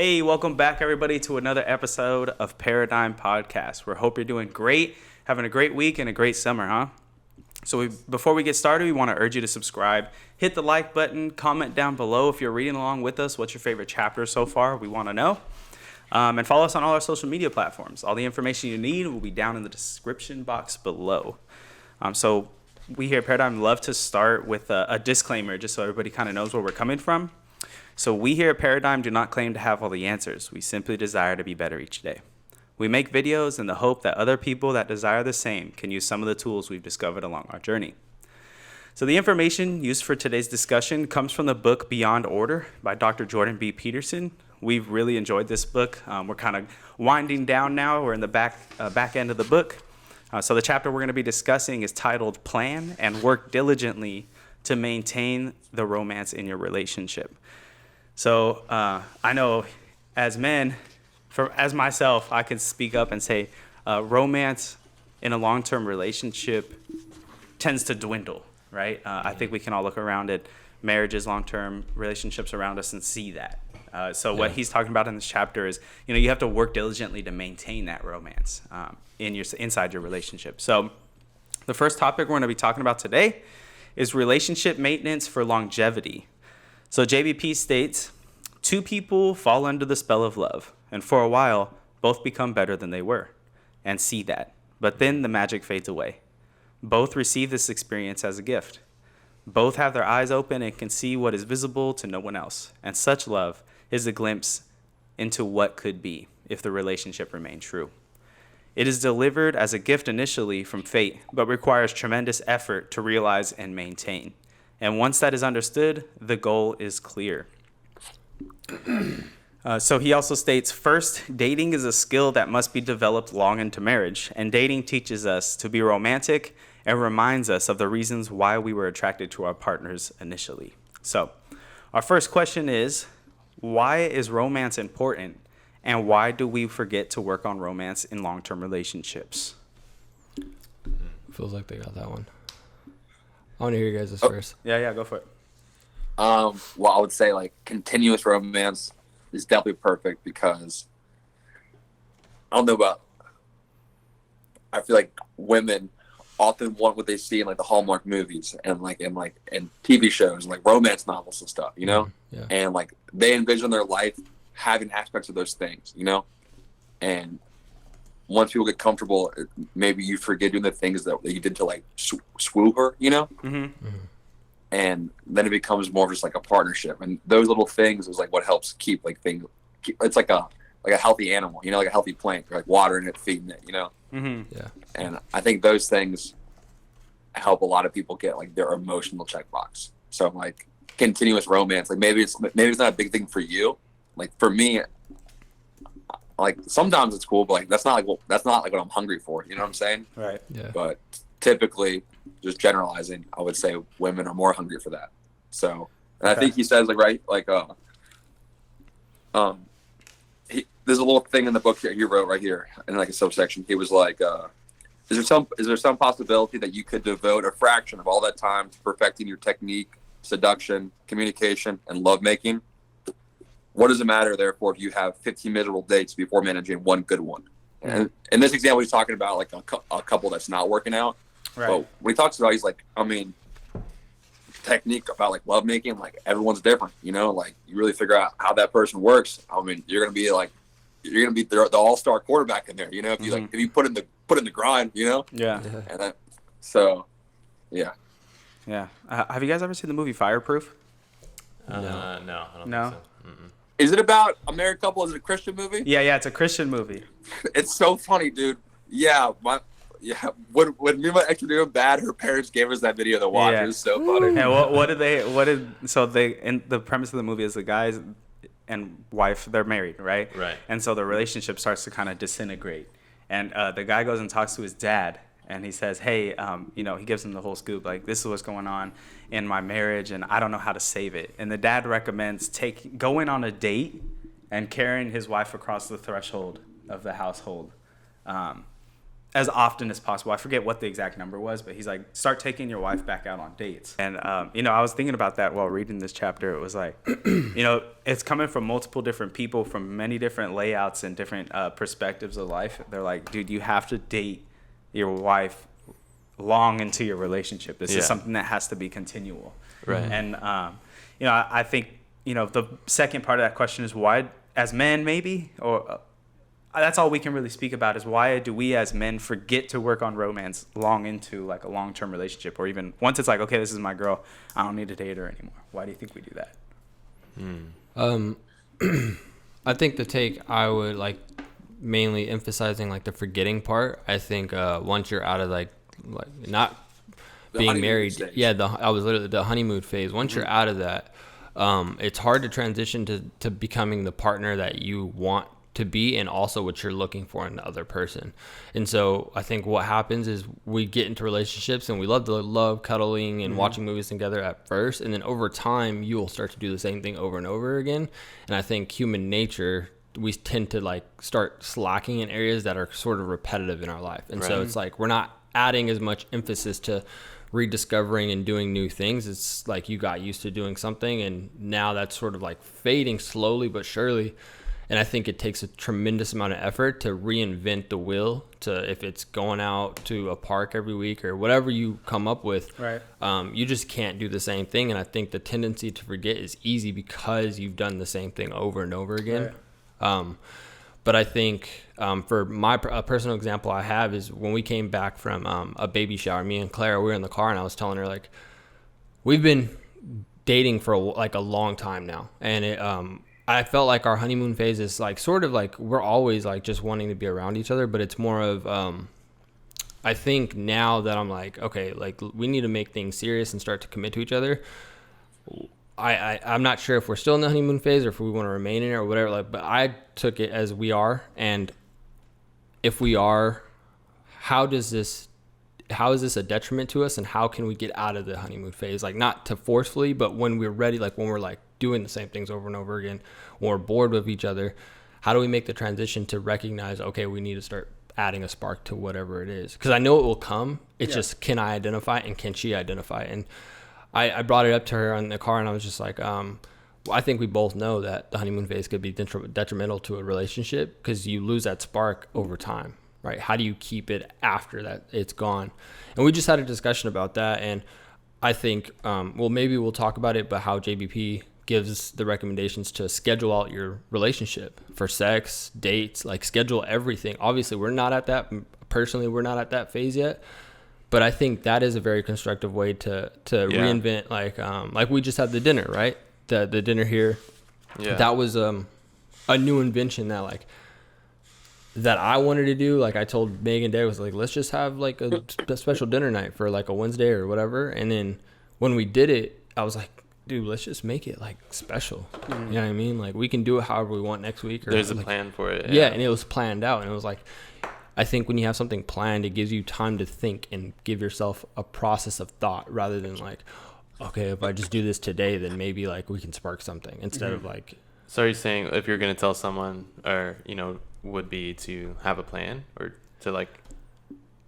Hey, welcome back, everybody, to another episode of Paradyme Podcast. We hope you're doing great, having a great week and a great summer, huh? So before we get started, we want to urge you to subscribe. Hit the like button, comment down below if you're reading along with us. What's your favorite chapter so far? We want to know. And follow us on all our social media platforms. All the information you need will be down in the description box below. So we here at Paradyme love to start with a disclaimer just so everybody kind of knows where we're coming from. So we here at Paradyme do not claim to have all the answers. We simply desire to be better each day. We make videos in the hope that other people that desire the same can use some of the tools we've discovered along our journey. So the information used for today's discussion comes from the book Beyond Order by Dr. Jordan B. Peterson. We've really enjoyed this book. We're kind of winding down now. We're in the back end of the book. So the chapter we're going to be discussing is titled Plan and Work Diligently to Maintain the Romance in Your Relationship. So I know as men, as myself, I can speak up and say romance in a long-term relationship tends to dwindle, right? I think we can all look around at marriages, long-term relationships around us and see that. What he's talking about in this chapter is, you have to work diligently to maintain that romance inside your relationship. So the first topic we're going to be talking about today is relationship maintenance for longevity. So JBP states, 2 people fall under the spell of love, and for a while, both become better than they were, and see that. But then the magic fades away. Both receive this experience as a gift. Both have their eyes open and can see what is visible to no one else, and such love is a glimpse into what could be if the relationship remained true. It is delivered as a gift initially from fate, but requires tremendous effort to realize and maintain. And once that is understood, the goal is clear. So he also states, first, dating is a skill that must be developed long into marriage, and dating teaches us to be romantic and reminds us of the reasons why we were attracted to our partners initially. So our first question is, why is romance important, and why do we forget to work on romance in long-term relationships? Feels like they got that one. I want to hear you guys first. Yeah, go for it. Well, I would say continuous romance is definitely perfect because I don't know about. I feel like women often want what they see in the Hallmark movies and and TV shows and romance novels and stuff, Yeah. and they envision their life having aspects of those things, and once people get comfortable, maybe you forget doing the things that you did to swoo her, Mm-hmm. Mm-hmm. and then it becomes more of just a partnership, and those little things is what helps keep things. It's like a healthy animal, like a healthy plant, watering it, feeding it, Mm-hmm. Yeah. And I think those things help a lot of people get their emotional checkbox. So continuous romance, maybe it's not a big thing for you. For me, sometimes it's cool, but that's not what I'm hungry for. You know what I'm saying? Right. Yeah. But typically, just generalizing, I would say women are more hungry for that. So, and I think he says there's a little thing in the book that he wrote right here in a subsection. He was is there some possibility that you could devote a fraction of all that time to perfecting your technique, seduction, communication, and lovemaking? What does it matter, therefore, if you have 15 miserable dates before managing one good one? And in this example, he's talking about a couple that's not working out. Right. But when he talks about, he's technique about lovemaking, everyone's different, you really figure out how that person works. You're gonna be the all-star quarterback in there, if you if you put in the grind, Yeah. And then, so, yeah. Yeah. Have you guys ever seen the movie Fireproof? No, I don't No? think so. Mm-mm. Is it about a married couple? Is it a Christian movie? Yeah, it's a Christian movie. It's so funny, dude. Yeah, when me and my ex were doing bad, her parents gave us that video to watch. Yeah. It was so funny. And in the premise of the movie is the guys and wife, they're married, right? Right. And so the relationship starts to kind of disintegrate. And the guy goes and talks to his dad, and he says, hey, he gives him the whole scoop, this is what's going on in my marriage, and I don't know how to save it. And the dad recommends going on a date and carrying his wife across the threshold of the household. as often as possible. I forget what the exact number was, but he's like, start taking your wife back out on dates. And, I was thinking about that while reading this chapter. It was like, it's coming from multiple different people from many different layouts and different perspectives of life. They're like, dude, you have to date your wife long into your relationship. This is something that has to be continual. Right. And, I think, the second part of that question is why, as men maybe, or that's all we can really speak about, is why do we as men forget to work on romance long into like a long-term relationship, or even once it's like, okay, this is my girl, I don't need to date her anymore. Why do you think we do that? I think the take I would like mainly emphasizing like the forgetting part. I think once you're out of like not being married, stage. I was literally the honeymoon phase. Once you're out of that, it's hard to transition to becoming the partner that you want to be, and also what you're looking for in the other person. And so I think what happens is we get into relationships and we love cuddling and watching movies together at first, and then over time you will start to do the same thing over and over again. And I think human nature, we tend to like start slacking in areas that are sort of repetitive in our life. And so it's like we're not adding as much emphasis to rediscovering and doing new things. It's like you got used to doing something, and now that's sort of like fading slowly but surely. And I think it takes a tremendous amount of effort to reinvent the wheel, to if it's going out to a park every week or whatever you come up with. Right. You just can't do the same thing. And I think the tendency to forget is easy because you've done the same thing over and over again. Right. But I think for a personal example I have is when we came back from a baby shower, me and Clara, we were in the car, and I was telling her, like, we've been dating for a long time now. And I felt like our honeymoon phase is like sort of like we're always like just wanting to be around each other, but it's more of I think now that I'm like, okay, like we need to make things serious and start to commit to each other. I'm not sure if we're still in the honeymoon phase or if we want to remain in it or whatever, like, but I took it as we are. And if we are, how is this a detriment to us, and how can we get out of the honeymoon phase? Like, not to forcefully, but when we're ready, like when we're like doing the same things over and over again, when we're bored with each other, how do we make the transition to recognize, okay, we need to start adding a spark to whatever it is? Because I know it will come. It's just, can I identify it, and can she identify it? And I brought it up to her in the car, and I was just like, I think we both know that the honeymoon phase could be detrimental to a relationship because you lose that spark over time, right? How do you keep it after that it's gone? And we just had a discussion about that, and I think, maybe we'll talk about it, but how JBP gives the recommendations to schedule out your relationship for sex, dates, like schedule everything. Obviously, we're not at that phase yet, but I think that is a very constructive way to reinvent, like we just had the dinner, right? The dinner here. Yeah. That was a new invention that I wanted to do. Like I told Megan Day, was like, let's just have like a special dinner night for like a Wednesday or whatever. And then when we did it, I was like, dude, let's just make it like special. You know what I mean? Like we can do it however we want next week. Or there's a like, plan for it. Yeah, and it was planned out. And it was like, I think when you have something planned, it gives you time to think and give yourself a process of thought rather than like, okay, if I just do this today, then maybe like we can spark something instead of like. So are you saying if you're going to tell someone, or, would be to have a plan or to like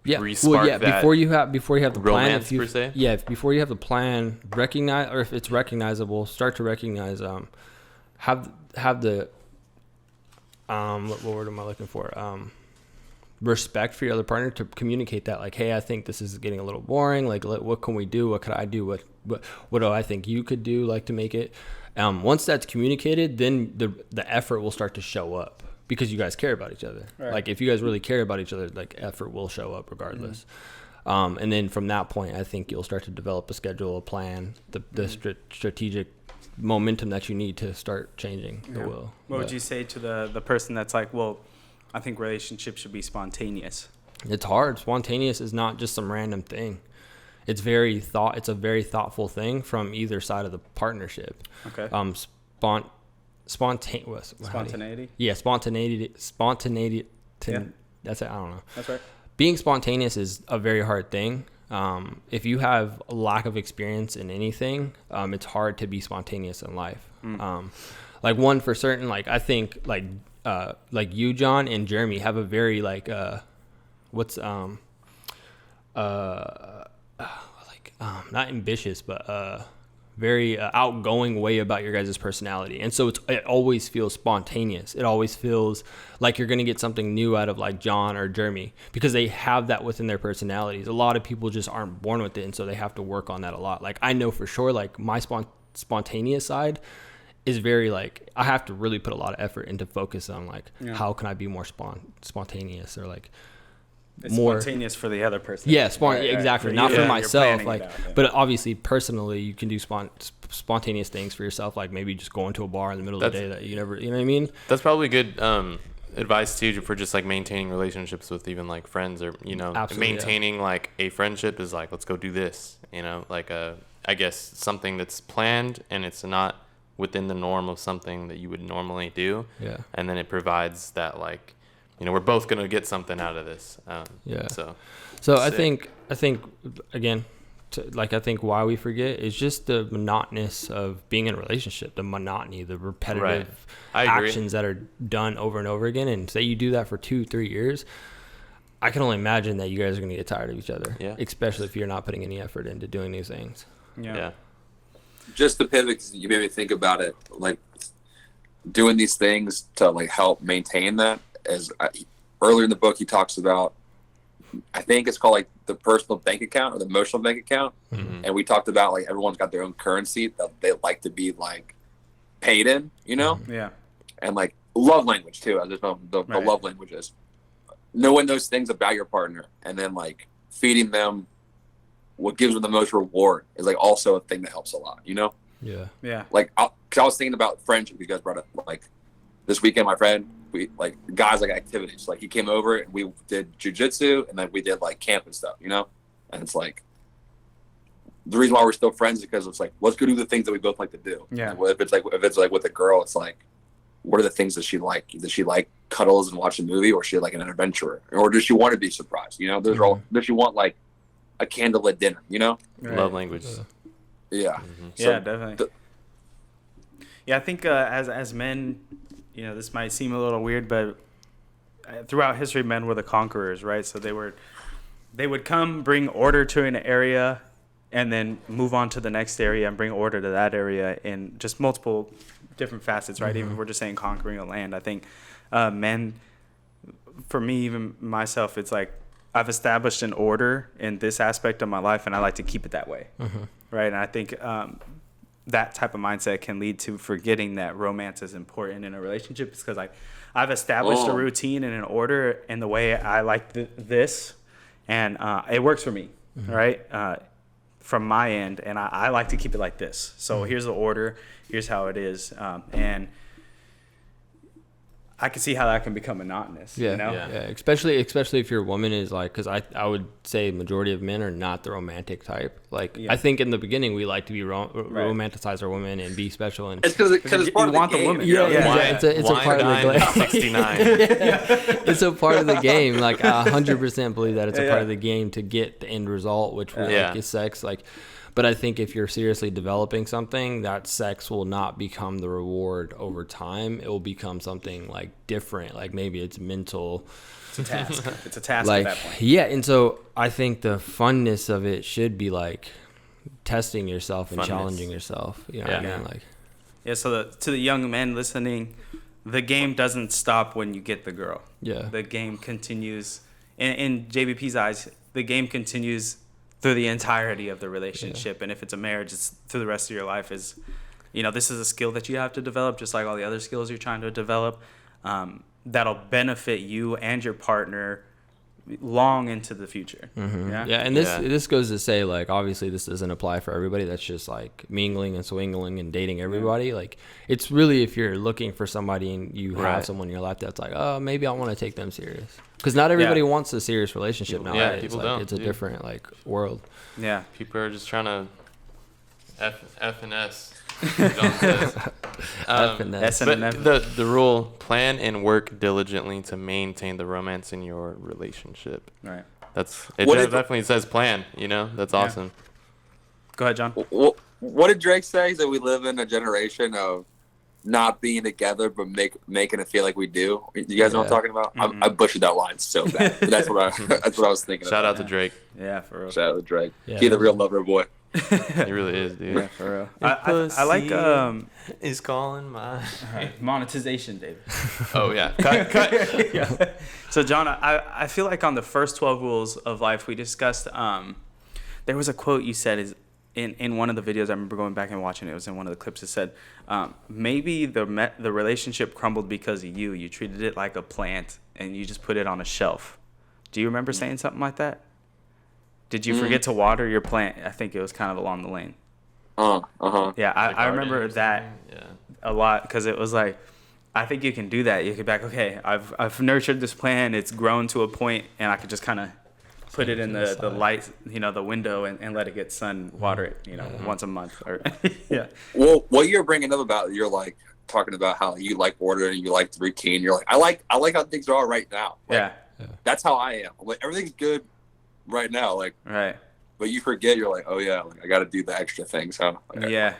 re-spark that before you have the romance plan, per se? Yeah, before you have the plan, recognize, or if it's recognizable, start to recognize, have the, what word am I looking for? Respect for your other partner to communicate that, like, hey, I think this is getting a little boring. Like, what can we do? What could I do? What do I think you could do, like, to make it? Once that's communicated, then the effort will start to show up because you guys care about each other. Right. Like, if you guys really care about each other, like, effort will show up regardless. And then from that point, I think you'll start to develop a schedule, a plan, the strategic momentum that you need to start changing the wheel. What would you say to the person that's like, well, I think relationships should be spontaneous? It's hard. Spontaneous is not just some random thing. It's a very thoughtful thing from either side of the partnership. Okay. Spontaneity? Yeah, spontaneity. Yeah. That's it. I don't know. That's right. Being spontaneous is a very hard thing. If you have a lack of experience in anything, it's hard to be spontaneous in life. Like one for certain, like I think like you, John, and Jeremy have a very what's not ambitious, but very outgoing way about your guys' personality. And so it always feels spontaneous. It always feels like you're going to get something new out of like John or Jeremy, because they have that within their personalities. A lot of people just aren't born with it, and so they have to work on that a lot. Like I know for sure, like my spontaneous side is very like, I have to really put a lot of effort into focus on like, how can I be more spontaneous, or like it's more spontaneous for the other person. Yeah, exactly. For Not you, for myself. Like, out, but obviously, personally, you can do spontaneous things for yourself. Like maybe just going to a bar in the middle of the day that you never, you know what I mean? That's probably good advice too for just like maintaining relationships with even like friends, or maintaining like a friendship is like, let's go do this. Like I guess something that's planned and it's not within the norm of something that you would normally do. Yeah. And then it provides that like, we're both gonna get something out of this. So I think again, I think why we forget is just the monotonous of being in a relationship, the monotony, the repetitive actions that are done over and over again. And say you do that for 2-3 years, I can only imagine that you guys are gonna get tired of each other. Yeah. Especially if you're not putting any effort into doing these things. Yeah. Just to pivot, you made me think about it, like doing these things to like help maintain that. Earlier in the book, he talks about, I think it's called like the personal bank account or the emotional bank account. Mm-hmm. And we talked about like everyone's got their own currency that they like to be like paid in, Yeah. And like love language too. I just know the love languages. Knowing those things about your partner and then like feeding them what gives them the most reward is like also a thing that helps a lot, Yeah. Yeah. Like, cause I was thinking about friendship. You guys brought up like this weekend, my friend, we like guys like activities. Like he came over and we did jujitsu and then we did like camp and stuff, and it's like the reason why we're still friends is because it's like, let's go do the things that we both like to do. Yeah. And if it's like with a girl, it's like, what are the things that she like? Does she like cuddles and watch a movie, or is she like an adventurer, or does she want to be surprised? Those are all. Does she want like a candlelit dinner? Right. Love language. Yeah. Mm-hmm. So Yeah, definitely. I think as men, this might seem a little weird, but throughout history, men were the conquerors, right? So they would come, bring order to an area, and then move on to the next area and bring order to that area in just multiple different facets, right? Even if we're just saying conquering a land, I think men, for me, even myself, it's like I've established an order in this aspect of my life, and I like to keep it that way, right? And I think that type of mindset can lead to forgetting that romance is important in a relationship. It's because I've established a routine and an order in the way I like this, and it works for me, right? From my end, and I like to keep it like this. So here's the order, here's how it is, and I can see how that can become monotonous. Yeah. Especially if your woman is like, because I would say majority of men are not the romantic type. Like I think in the beginning we like to be romanticize our women and be special, and it's because it's part of the game. It's a part of the game. 69. It's a part of the game. Like 100% believe that it's a part of the game to get the end result, which is sex. Like, but I think if you're seriously developing something, that sex will not become the reward over time. It will become something like different. Like maybe it's mental. It's a task. It's a task like, at that point. Yeah, and so I think the funness of it should be like testing yourself and challenging yourself. You know what I mean? Like, yeah. So to the young men listening, the game doesn't stop when you get the girl. Yeah. The game continues. In JBP's eyes, the game continues through the entirety of the relationship. And if it's a marriage, it's through the rest of your life. This is a skill that you have to develop, just like all the other skills you're trying to develop, that'll benefit you and your partner long into the future. And this goes to say, like, obviously this doesn't apply for everybody. That's just like mingling and swingling and dating everybody. Like, it's really if you're looking for somebody and you have someone in your life that's like, oh, maybe I want to take them serious, because not everybody wants a serious relationship now. Yeah, people don't. It's a different like world. Yeah, people are just trying to F and S. F and S. But the rule: plan and work diligently to maintain the romance in your relationship. Right. Definitely says plan. That's awesome. Go ahead, John. What did Drake say? That we live in a generation of not being together, but making it feel like we do. You guys know what I'm talking about? I butchered that line so bad. But that's what I was thinking. Shout out to Drake. Yeah, for real. Shout out to Drake. Yeah, He the real lover boy. He really is, dude. Yeah, for real. I like is calling my monetization, David. Oh yeah, cut. Yeah. So John, I feel like on the first 12 rules of life we discussed, there was a quote you said is in one of the videos. I remember going back and watching it. It was in one of the clips. It said, maybe the relationship crumbled because of you. You treated it like a plant and you just put it on a shelf. Do you remember saying something like that? Did you forget to water your plant? I think it was kind of along the lane. Yeah, I remember that a lot because it was like, I think you can do that. You could be like, okay, I've nurtured this plant. It's grown to a point, and I could just kind of put it in the light, the window, and let it get sun, water it, once a month. Or yeah. Well, what you're bringing up about, you're like talking about how you like order and you like the routine. You're like, I like how things are right now. Like, yeah. That's how I am. Like, everything's good right now. Like, right. But you forget, you're like, oh yeah, like, I got to do the extra things, huh? Yeah.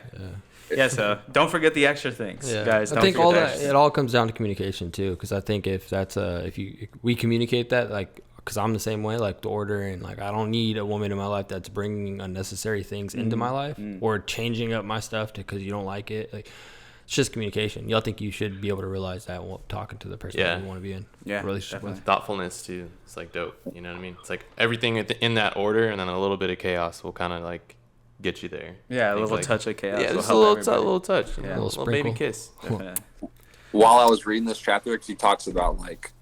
Yeah, so don't forget the extra things, guys. I think all that it all comes down to communication too, because I think if that's if we communicate that, like, because I'm the same way, like the order, and like I don't need a woman in my life that's bringing unnecessary things into my life or changing up my stuff because you don't like it. Like, it's just communication. Y'all think you should be able to realize that while talking to the person that you want to be in a relationship with. Thoughtfulness too. It's like dope. You know what I mean? It's like everything in that order, and then a little bit of chaos will kind of like get you there. Yeah, a little touch of chaos. Yeah, just a little touch. A little baby kiss. While I was reading this chapter, because he talks about like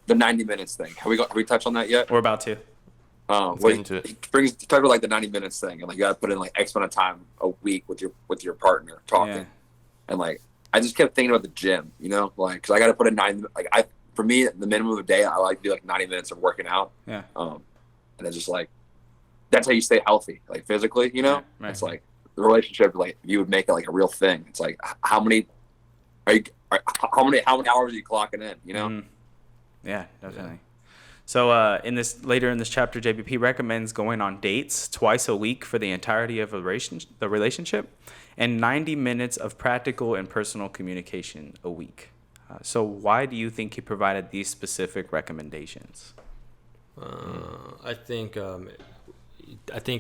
the 90 minutes thing. Have we touched on that yet? We're about to. He talks about like the 90 minutes thing, and like you got to put in like X amount of time a week with your partner talking, and like I just kept thinking about the gym, like because I got to put in for me the minimum of a day I like to do like 90 minutes of working out. Yeah. And it's just like that's how you stay healthy, like physically, Right. It's like the relationship, like you would make it like a real thing. It's like how many hours are you clocking in, Yeah, definitely. So later in this chapter, JBP recommends going on dates twice a week for the entirety of the relationship, and 90 minutes of practical and personal communication a week. So why do you think he provided these specific recommendations? I think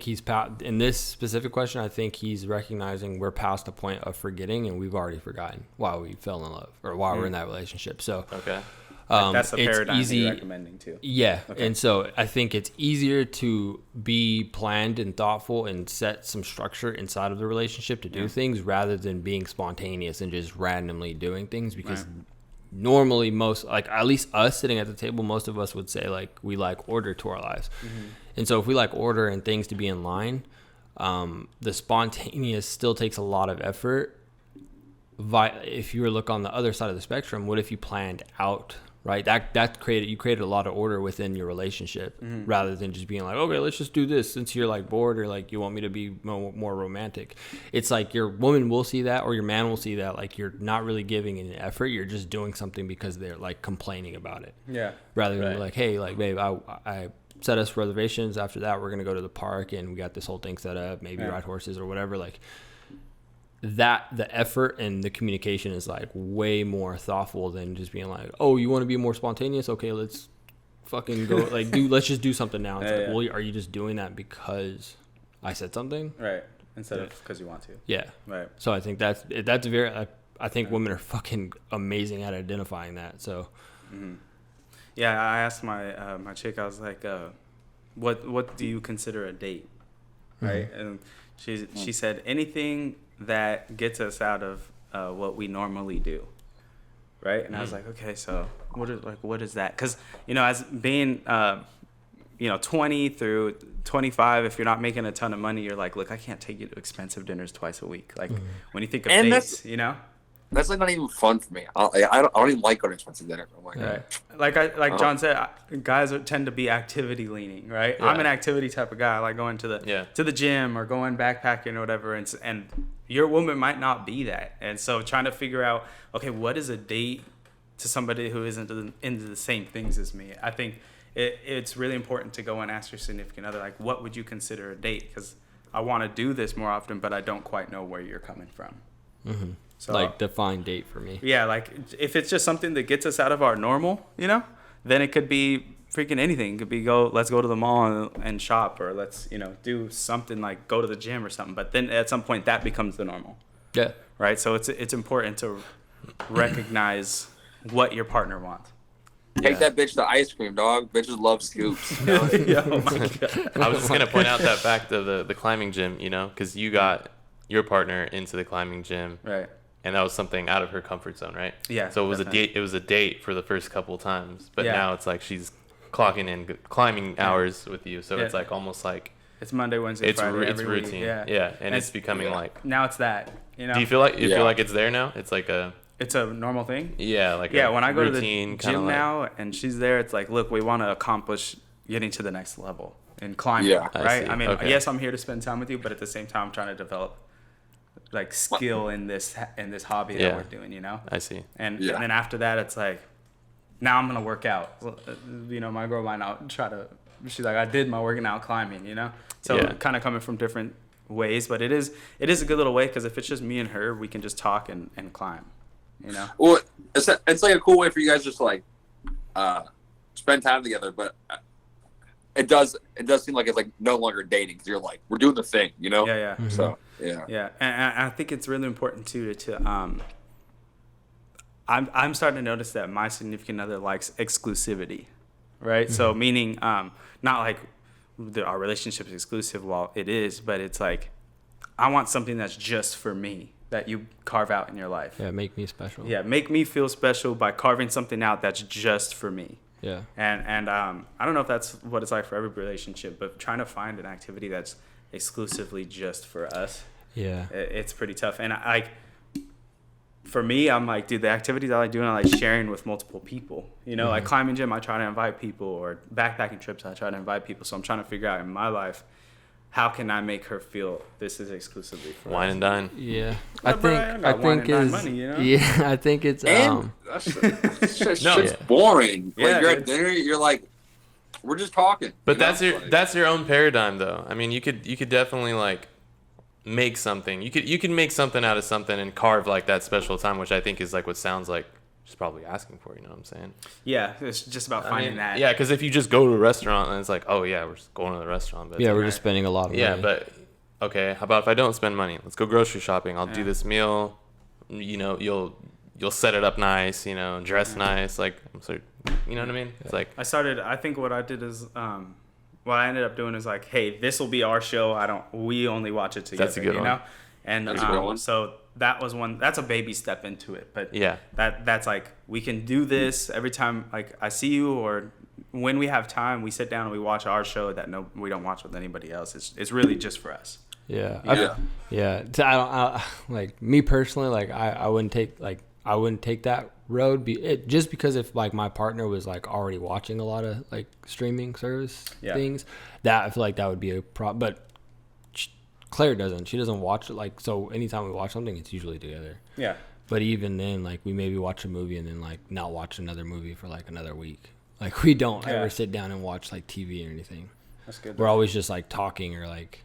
he's in this specific question. I think he's recognizing we're past the point of forgetting, and we've already forgotten why we fell in love or why we're in that relationship. So okay. That's a paradigm easy, you're recommending too. Yeah, okay. And so I think it's easier to be planned and thoughtful and set some structure inside of the relationship to do things rather than being spontaneous and just randomly doing things, because normally at least us sitting at the table, most of us would say like we like order to our lives. And so if we like order and things to be in line, the spontaneous still takes a lot of effort. If you were to look on the other side of the spectrum, what if you planned out, right? You created a lot of order within your relationship rather than just being like, okay, let's just do this since you're like bored or like you want me to be more romantic. It's like your woman will see that or your man will see that like you're not really giving an effort. You're just doing something because they're like complaining about it. Yeah. Rather than like, hey, like babe, I set us reservations. After that, we're gonna go to the park and we got this whole thing set up. Maybe ride horses or whatever. Like that, the effort and the communication is like way more thoughtful than just being like, oh, you want to be more spontaneous? Okay, let's fucking go. Like, let's just do something now. It's well, are you just doing that because I said something? Right. Instead of because you want to. Yeah. Right. So I think that's very. I think women are fucking amazing at identifying that. So. Yeah, I asked my my chick. I was like, "What do you consider a date?" Right, and she said anything that gets us out of what we normally do. Right, and I was like, okay, so what is that? Because as being 20 through 25, if you're not making a ton of money, you're like, look, I can't take you to expensive dinners twice a week. Like when you think of dates, That's like not even fun for me. I don't even like going to expensive dinner. I'm like, right. John said, guys tend to be activity leaning, right? Yeah. I'm an activity type of guy. I like going to the gym or going backpacking or whatever. And your woman might not be that. And so trying to figure out, okay, what is a date to somebody who isn't into the same things as me? I think it's really important to go and ask your significant other, like, what would you consider a date? Because I want to do this more often, but I don't quite know where you're coming from. So like defined date for me. yeah, like if it's just something that gets us out of our normal, then it could be freaking anything. It could be let's go to the mall and shop, or let's do something like go to the gym or something. But then at some point that becomes the normal. Yeah. Right. So it's important to recognize what your partner wants. Take that bitch to ice cream, dog. Bitches love scoops. Oh my God. I was just gonna point out that fact of the climbing gym, because you got your partner into the climbing gym, Right. and that was something out of her comfort zone, right? Yeah, So it was definitely. a date. It was a date for the first couple of times, but Yeah. now it's like she's clocking in climbing hours with you, so Yeah. it's like almost like It's Monday, Wednesday, Friday. it's every routine. Week. Yeah. Yeah, and it's becoming like. Now it's that. Do you feel like it's there now? It's like a It's a normal thing. like Yeah, a when I go to the routine, gym like, now and she's there, it's like, look, we want to accomplish getting to the next level and climbing, Yeah. right? see. I mean, Okay. yes, I'm here to spend time with you, but at the same time, I'm trying to develop like skill in this hobby that Yeah. we're doing, I see. And Yeah. and then after that, it's like, now I'm gonna work out. My girl might not try to. She's like, I did my working out climbing, So Yeah. kind of coming from different ways, but it is a good little way, because if it's just me and her, we can just talk and climb, Well, it's like a cool way for you guys just to like spend time together, but it does seem like it's like no longer dating, because you're like, we're doing the thing, Yeah, yeah. So yeah. Yeah, and I think it's really important too I'm starting to notice that my significant other likes exclusivity, right? So meaning not like our relationship is exclusive, while it is, but it's like I want something that's just for me, that you carve out in your life. Yeah, make me special. Yeah, make me feel special by carving something out that's just for me. Yeah. And I don't know if that's what it's like for every relationship, but trying to find an activity that's exclusively just for us. Yeah. It's pretty tough. And for me, I'm like, dude, the activities I like doing, I like sharing with multiple people. Like climbing gym, I try to invite people, or backpacking trips, I try to invite people. So I'm trying to figure out in my life, how can I make her feel this is exclusively for Wine us? and dine. Yeah. Yeah, bro, I got wine and dine money, Yeah, I think it's And that's just No. shit's boring. Yeah, Like you're at dude. dinner, you're like, we're just talking. But you know? that's your own paradigm, though. I mean, you could definitely like make something. You can make something out of something and carve like that special time, which I think is like what sounds like she's probably asking for. You know what I'm saying? Yeah, it's just about finding that. Yeah, because if you just go to a restaurant and it's like, oh yeah, we're just going to the restaurant. But yeah, we're just spending a lot of money. yeah, but okay, how about if I don't spend money? Let's go grocery shopping. I'll do this meal. You'll set it up nice. Dress nice. Like, so, you know what I mean? It's like I think what I did is, what I ended up doing is like, hey, this will be our show. We only watch it together. That's a good one. And That's a good one. so that was that's a baby step into it. But Yeah. that's like, we can do this every time, like I see you, or when we have time, we sit down and we watch our show that we don't watch with anybody else. It's really just for us. Yeah. Yeah. Yeah. So I like me personally, like I wouldn't take that road just because if like my partner was like already watching a lot of like streaming service things, that I feel like that would be a problem. But Claire doesn't. She doesn't watch it. Like, so anytime we watch something, it's usually together. Yeah. But even then, like we maybe watch a movie and then like not watch another movie for like another week. Like we don't ever sit down and watch like TV or anything. That's good. We're always just like talking or like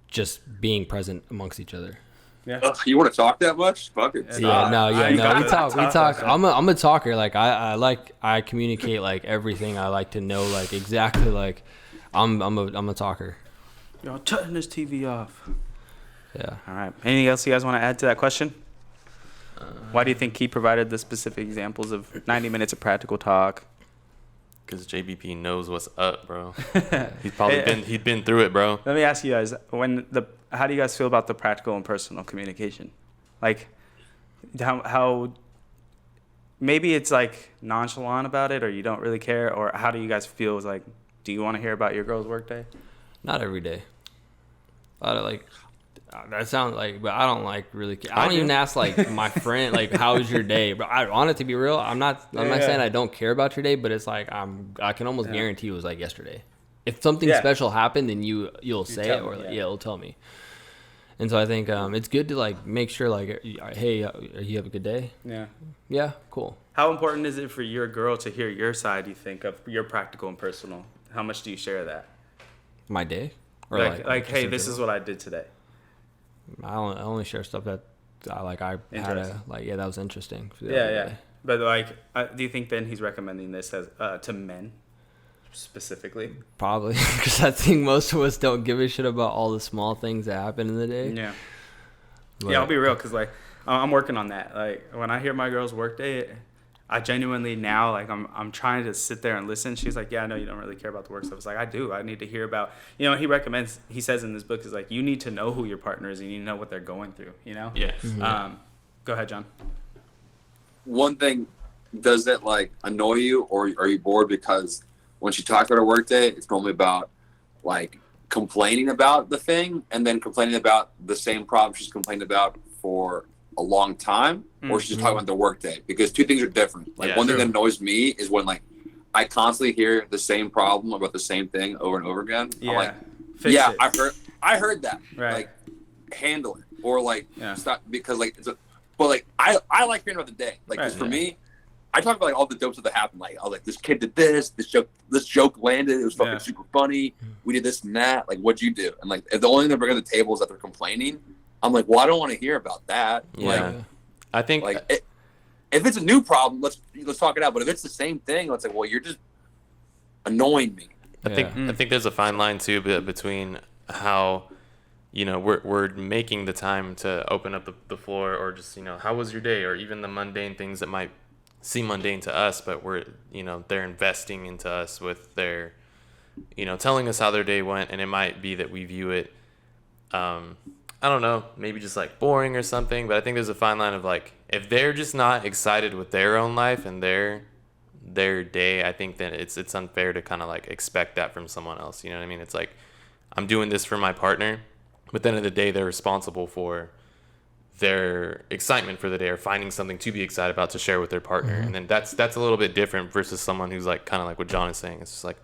just being present amongst each other. Yeah. Ugh, you want to talk that much? Fuck it. Yeah, no. I We gotta talk. I'm a talker. Like I communicate like everything. I like to know like exactly like I'm a talker. Y'all turn this TV off. Yeah. All right. Anything else you guys want to add to that question? Why do you think he provided the specific examples of 90 minutes of practical talk? because JBP knows what's up, bro. He'd been through it, bro. Let me ask you guys, how do you guys feel about the practical and personal communication? Like, how maybe it's like nonchalant about it, or you don't really care, or how do you guys feel? Is like, do you want to hear about your girl's workday? Not every day. I don't like. That sounds like, but I don't like really. I don't even ask like my friend like, "How's your day?" But I want it to be real. I'm not saying I don't care about your day, but it's like I can almost guarantee it was like yesterday. If something special happened, then you'll say it, or like, it'll tell me. And so I think it's good to like make sure like, hey, you have a good day. Yeah, cool. How important is it for your girl to hear your side? You think of your practical and personal? How much do you share that? My day, or like hey, this is what I did today. I only share stuff that I had a that was interesting. Yeah. But like, do you think then he's recommending this as to men specifically? Probably, because I think most of us don't give a shit about all the small things that happen in the day. Yeah. But, I'll be real, because like I'm working on that. Like when I hear my girl's work day, I genuinely now, like, I'm trying to sit there and listen. She's like, yeah, I know you don't really care about the work stuff. It's like, I do. I need to hear about, he says in this book, is like, you need to know who your partner is and you need to know what they're going through, Yeah. Mm-hmm. Go ahead, John. One thing, does it like annoy you, or are you bored? Because when she talks about her work day, it's normally about like complaining about the thing and then complaining about the same problem she's complained about for a long time, or she's just talking about the work day, because two things are different. Like one thing that annoys me is when like I constantly hear the same problem about the same thing over and over again. Yeah. I'm like, Fix it. I heard that. Right. Like handle it, or like stop, because like but like I like hearing about the day. Like, because for me, I talk about like all the dope stuff that happened. Like, oh, like this kid did this joke landed. It was fucking super funny. We did this and that. Like, what'd you do? And like, if the only thing they bring to the table is that they're complaining, I'm like, well, I don't want to hear about that. Yeah. Like, I think like if it's a new problem, let's talk it out. But if it's the same thing, let's say, well, you're just annoying me. I think there's a fine line too between how, we're making the time to open up the floor, or just, how was your day, or even the mundane things that might seem mundane to us, but we're, they're investing into us with their, telling us how their day went. And it might be that we view it, I don't know, maybe just like boring or something. But I think there's a fine line of like, if they're just not excited with their own life and their day, I think that it's unfair to kind of like expect that from someone else. You know what I mean? It's like, I'm doing this for my partner, but at the end of the day, they're responsible for their excitement for the day, or finding something to be excited about to share with their partner. And then that's a little bit different versus someone who's like kind of like what John is saying. It's just like,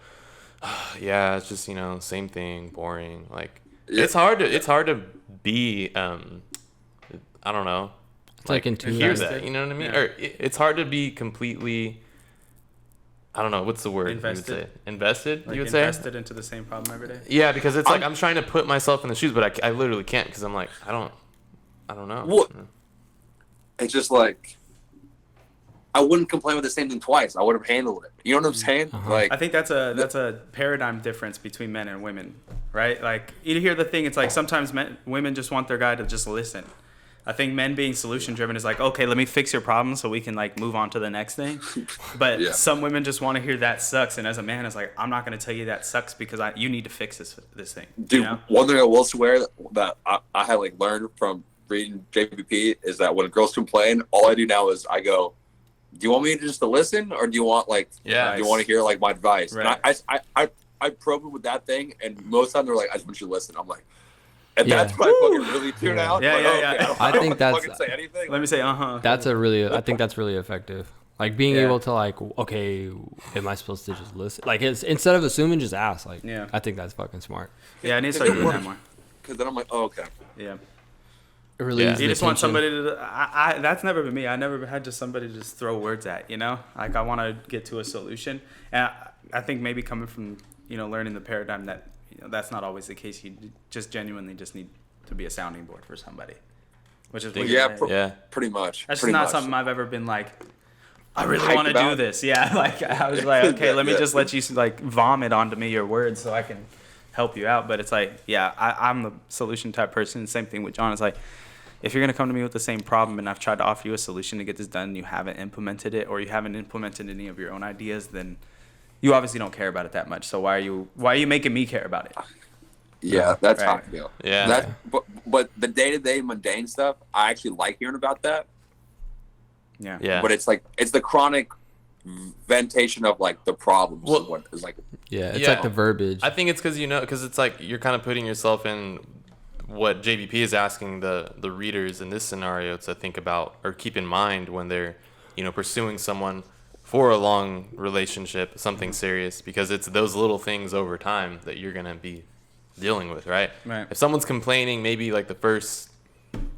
yeah, it's just, same thing, boring. Like, it's hard to be I don't know, like hear that, you know what I mean? Or it's hard to be completely, I don't know, what's the word Invested. you would say? Invested, Like you would say? Invested into the same problem every day? Yeah, because it's like I'm trying to put myself in the shoes, but I literally can't, because I'm like, I don't know. Well, it's just like, I wouldn't complain with the same thing twice. I would have handled it. You know what I'm saying? Like, I think that's a paradigm difference between men and women, right? Like, you hear the thing, it's like sometimes women just want their guy to just listen. I think men being solution driven is like, okay, let me fix your problem so we can like move on to the next thing. But some women just want to hear that sucks, and as a man, it's like, I'm not going to tell you that sucks, because you need to fix this thing. Dude, one thing I will swear that I had like learned from reading JVP is that when girls complain, all I do now is I go, do you want me to listen, or do you want like, do you want to hear like my advice? Right. And I probe it with that thing, and most of the time they're like, I just want you to listen. I'm like, and that's when I fucking really tune out. I think that's. Fucking say anything. Let me say, That's I think that's really effective. Like being able to like, okay, am I supposed to just listen? Like, it's instead of assuming, just ask. Like, I think that's fucking smart. Yeah, I need to start doing that more. Because then I'm like, oh, okay. Yeah. It relieves You just the want tension. somebody to. That's never been me. I never had just somebody to just throw words at. Like, I want to get to a solution, and I think maybe coming from learning the paradigm that that's not always the case. You just genuinely just need to be a sounding board for somebody, which is pretty much. That's just not something I've ever been like, I really want to do this. Yeah, like I was like, okay, let me just let you like vomit onto me your words so I can help you out. But it's like, I'm the solution type person. Same thing with John. It's like, if you're gonna come to me with the same problem and I've tried to offer you a solution to get this done, and you haven't implemented it, or you haven't implemented any of your own ideas, then you obviously don't care about it that much. So why are you making me care about it? Yeah, that's how I feel. Yeah. But the day-to-day mundane stuff, I actually like hearing about that. Yeah. But it's like, it's the chronic ventation of like the problems. Well, what is like. Yeah, it's like the verbiage. I think it's because it's like you're kind of putting yourself in what JVP is asking the readers in this scenario to think about or keep in mind when they're, pursuing someone for a long relationship, something serious, because it's those little things over time that you're going to be dealing with, right? If someone's complaining maybe like the first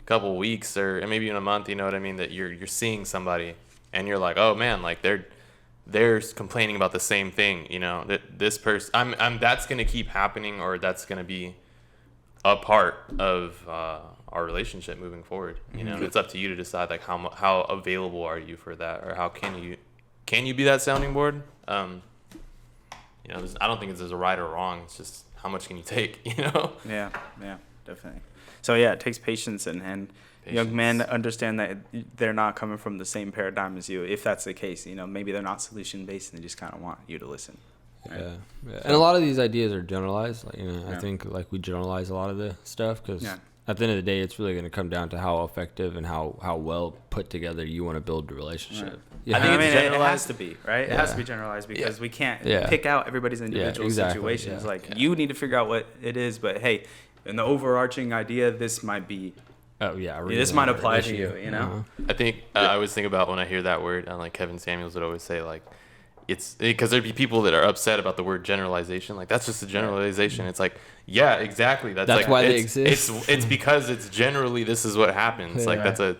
couple weeks or maybe in a month, you know what I mean, that you're seeing somebody and you're like, oh man, like they're complaining about the same thing, that this person, I'm that's going to keep happening, or that's going to be a part of our relationship moving forward. You know, and it's up to you to decide like how available are you for that, or how can you be that sounding board. You know, I don't think there's a right or wrong. It's just how much can you take, you know? Yeah, definitely. So yeah, it takes patience and young men understand that they're not coming from the same paradigm as you. If that's the case, you know, maybe they're not solution based and they just kind of want you to listen. Right? Yeah. And a lot of these ideas are generalized. Like, you know, I think like we generalize a lot of the stuff because at the end of the day, it's really going to come down to how effective and how well put together you want to build the relationship. Right. Yeah. I mean, it has to be, right? It has to be generalized because we can't pick out everybody's individual situations. Yeah. Like you need to figure out what it is, but hey, in the overarching idea, this might be. Oh yeah, this might apply to you. You know. I think I always think about when I hear that word, and like Kevin Samuels would always say, like it's because there'd be people that are upset about the word generalization. Like that's just a generalization. It's like yeah, exactly. That's like, why they exist. It's because it's generally this is what happens. Like that's a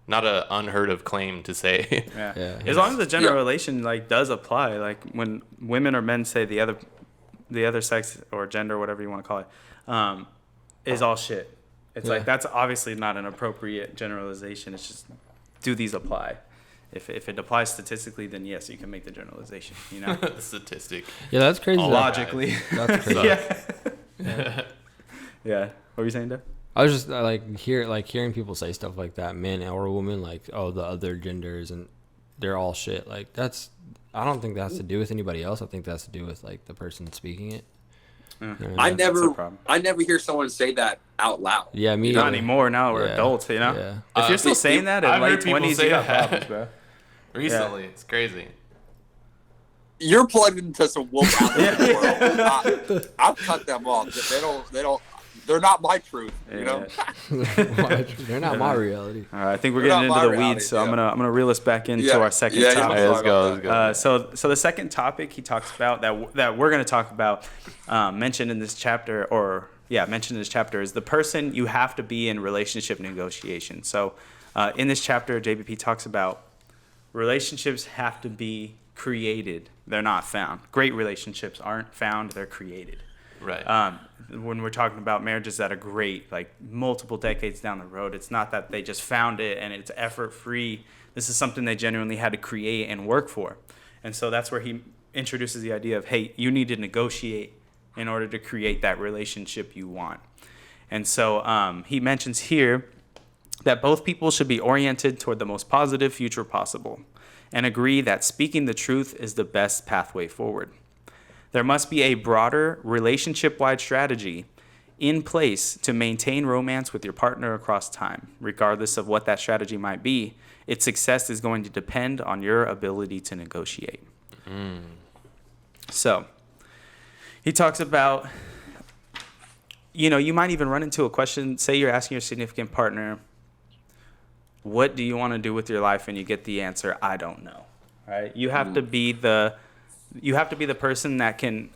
not a unheard of claim to say. As long as the generalization like does apply, like when women or men say the other sex or gender, whatever you want to call it, is all shit. It's like that's obviously not an appropriate generalization. It's just, do these apply? If it applies statistically, then yes, you can make the generalization. You know, statistic. Yeah, that's crazy. Logically, that's crazy. Yeah. What were you saying, Dave? I was just hearing people say stuff like that, men or women, like, oh, the other genders and they're all shit. Like I don't think that has to do with anybody else. I think that has to do with like the person speaking it. I never hear someone say that out loud. Yeah, me not either. anymore. Now we're adults, you know. Yeah. If you're still saying that in late 20s, you got problems, bro. Recently, it's crazy. You're plugged into some wolf out there in the world. I've cut them off. They don't. They're not my truth. You know. They're not my reality. All right, I think we're getting into the weeds, so I'm gonna reel us back into our second topic. Let's go. So the second topic he talks about that we're gonna talk about, mentioned in this chapter, is the person you have to be in relationship negotiation. So, in this chapter, JBP talks about relationships have to be created. They're not found. Great relationships aren't found. They're created. Right. When we're talking about marriages that are great, like multiple decades down the road, it's not that they just found it and it's effort free. This is something they genuinely had to create and work for. And so that's where he introduces the idea of, hey, you need to negotiate in order to create that relationship you want. And so he mentions here that both people should be oriented toward the most positive future possible and agree that speaking the truth is the best pathway forward. There must be a broader relationship-wide strategy in place to maintain romance with your partner across time. Regardless of what that strategy might be, its success is going to depend on your ability to negotiate. So, he talks about, you might even run into a question. Say you're asking your significant partner, what do you want to do with your life? And you get the answer, I don't know. Right? You have to be the person that can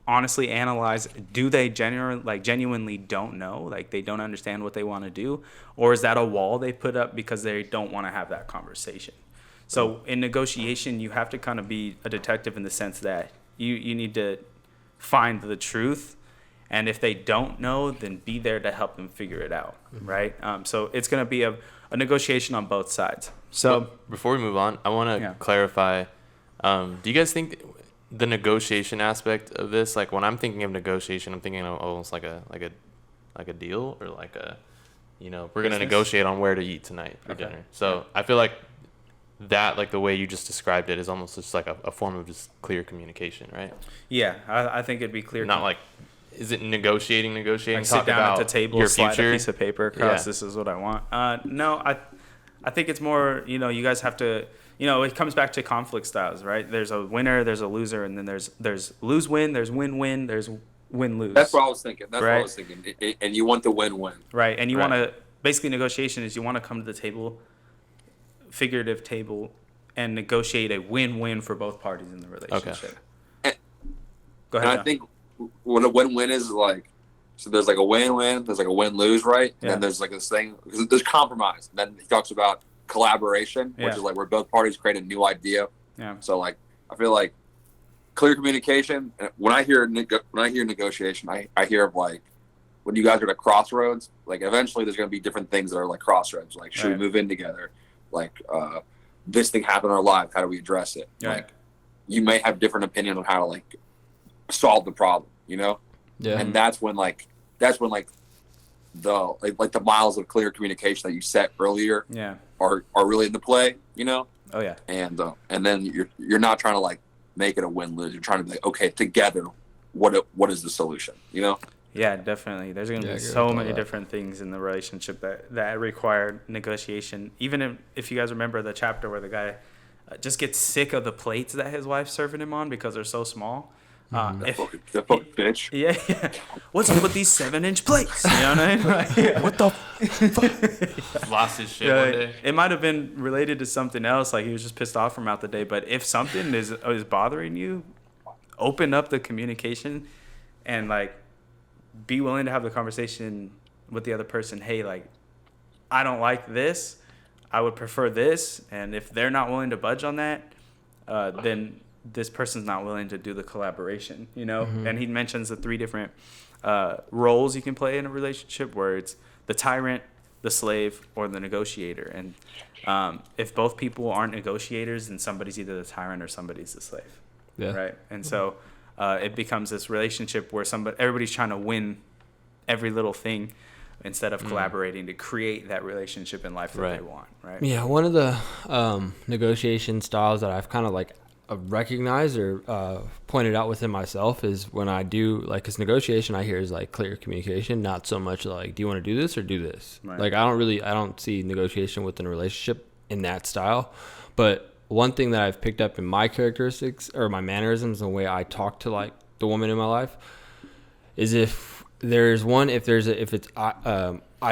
honestly analyze, do they genuinely don't know, like they don't understand what they want to do, or is that a wall they put up because they don't want to have that conversation? So in negotiation, you have to kind of be a detective in the sense that you need to find the truth, and if they don't know, then be there to help them figure it out, right? So it's going to be a negotiation on both sides. So before we move on, I want to clarify. Do you guys think the negotiation aspect of this, like when I'm thinking of negotiation, I'm thinking of almost like a deal, or like a, we're going to negotiate on where to eat tonight for dinner. So I feel like that, like the way you just described it, is almost just like a form of just clear communication, right? Yeah, I think it'd be clear. Not like, is it negotiating? Like Talk sit down about at the table, your slide future? a piece of paper across. This is what I want. No, I think it's more, you guys have to, it comes back to conflict styles, right? There's a winner, there's a loser, and then there's lose-win, there's win-win, there's win-lose. That's what I was thinking. And you want the win-win. Right, and you want to, basically negotiation is you want to come to the table, figurative table, and negotiate a win-win for both parties in the relationship. Okay. Go ahead. And I think what a win-win is like, so there's like a win-win, there's like a win-lose, right? And then there's like this thing, because there's compromise. And then he talks about collaboration, which is like where both parties create a new idea. Yeah. So like, I feel like clear communication. When I hear negotiation, I hear of like when you guys are at a crossroads, like eventually there's going to be different things that are like crossroads. Like, should we move in together? Like, this thing happened in our life. How do we address it? Right. Like, you may have different opinion on how to like solve the problem, you know? Yeah. And that's when the the miles of clear communication that you set earlier are really in the play, you know? Oh yeah. And then you're not trying to like make it a win-lose. You're trying to be like, okay, together, what is the solution, you know? Yeah, definitely. There's going to be so many different things in the relationship that require negotiation. Even if you guys remember the chapter where the guy just gets sick of the plates that his wife's serving him on because they're so small. That fucking bitch. Yeah. What's up with these 7-inch plates? You know what I mean? Right. What the fuck? Lost his shit one day. It might have been related to something else, like he was just pissed off from out the day. But if something is bothering you, open up the communication and like be willing to have the conversation with the other person. Hey, like, I don't like this. I would prefer this. And if they're not willing to budge on that, then this person's not willing to do the collaboration, you know? Mm-hmm. And he mentions the 3 different roles you can play in a relationship, where it's the tyrant, the slave, or the negotiator. And if both people aren't negotiators, then somebody's either the tyrant or somebody's the slave. Yeah. Right. And so it becomes this relationship where everybody's trying to win every little thing instead of collaborating to create that relationship in life that they want. Right. Yeah. One of the negotiation styles that I've kind of like recognized or pointed out within myself is when I do like, because negotiation I hear is like clear communication, not so much like, do you want to do this or do this? Right. Like I don't see negotiation within a relationship in that style. But one thing that I've picked up in my characteristics or my mannerisms and the way I talk to like the woman in my life is if I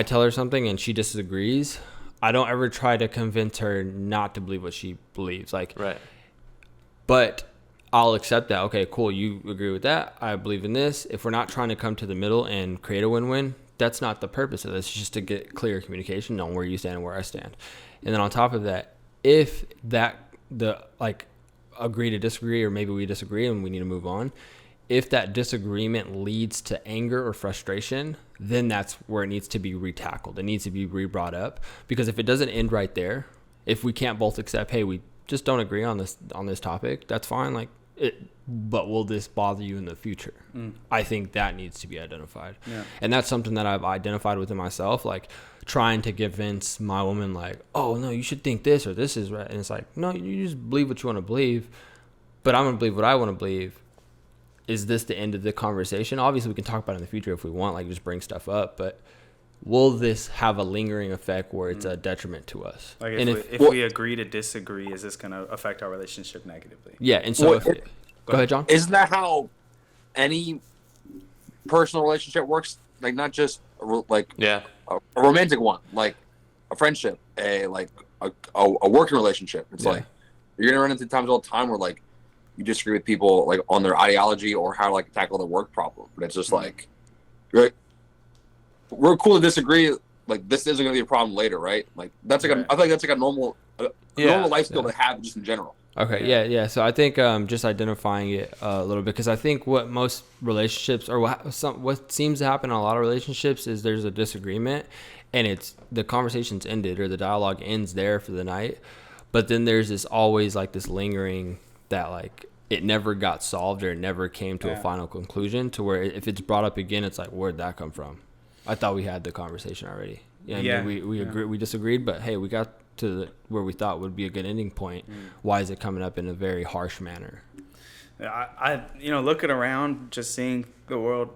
tell her something and she disagrees, I don't ever try to convince her not to believe what she believes. Like, right. But I'll accept that. Okay, cool. You agree with that. I believe in this. If we're not trying to come to the middle and create a win-win, that's not the purpose of this. It's just to get clear communication on where you stand and where I stand. And then on top of that, if agree to disagree, or maybe we disagree and we need to move on, if that disagreement leads to anger or frustration, then that's where it needs to be retackled. It needs to be re-brought up, because if it doesn't end right there, if we can't both accept, hey, we just don't agree on this topic, that's fine. Like but will this bother you in the future? I think that needs to be identified. Yeah. And that's something that I've identified within myself, like trying to convince my woman like, oh no, you should think this or this is right. And it's like, no, you just believe what you want to believe, but I'm going to believe what I want to believe. Is this the end of the conversation? Obviously we can talk about it in the future if we want, like just bring stuff up, but will this have a lingering effect where it's a detriment to us? Like if we agree to disagree, is this going to affect our relationship negatively? Yeah. And so go ahead, John. Isn't that how any personal relationship works? Like not just a romantic one, like a friendship, a working relationship. It's like you're going to run into times all the time where like you disagree with people like on their ideology or how to like tackle the work problem. But it's just like, you're like, we're cool to disagree. Like this isn't going to be a problem later, right? Like that's like I think that's like a normal life skill to have just in general. Okay, yeah. So I think just identifying it a little bit, because I think what most relationships or what seems to happen in a lot of relationships is there's a disagreement and it's the conversation's ended or the dialogue ends there for the night, but then there's this always like this lingering that like it never got solved or it never came to a final conclusion, to where if it's brought up again, it's like, where'd that come from? I thought we had the conversation already. We disagreed, but hey, we got to where we thought would be a good ending point. Why is it coming up in a very harsh manner? I looking around, just seeing the world,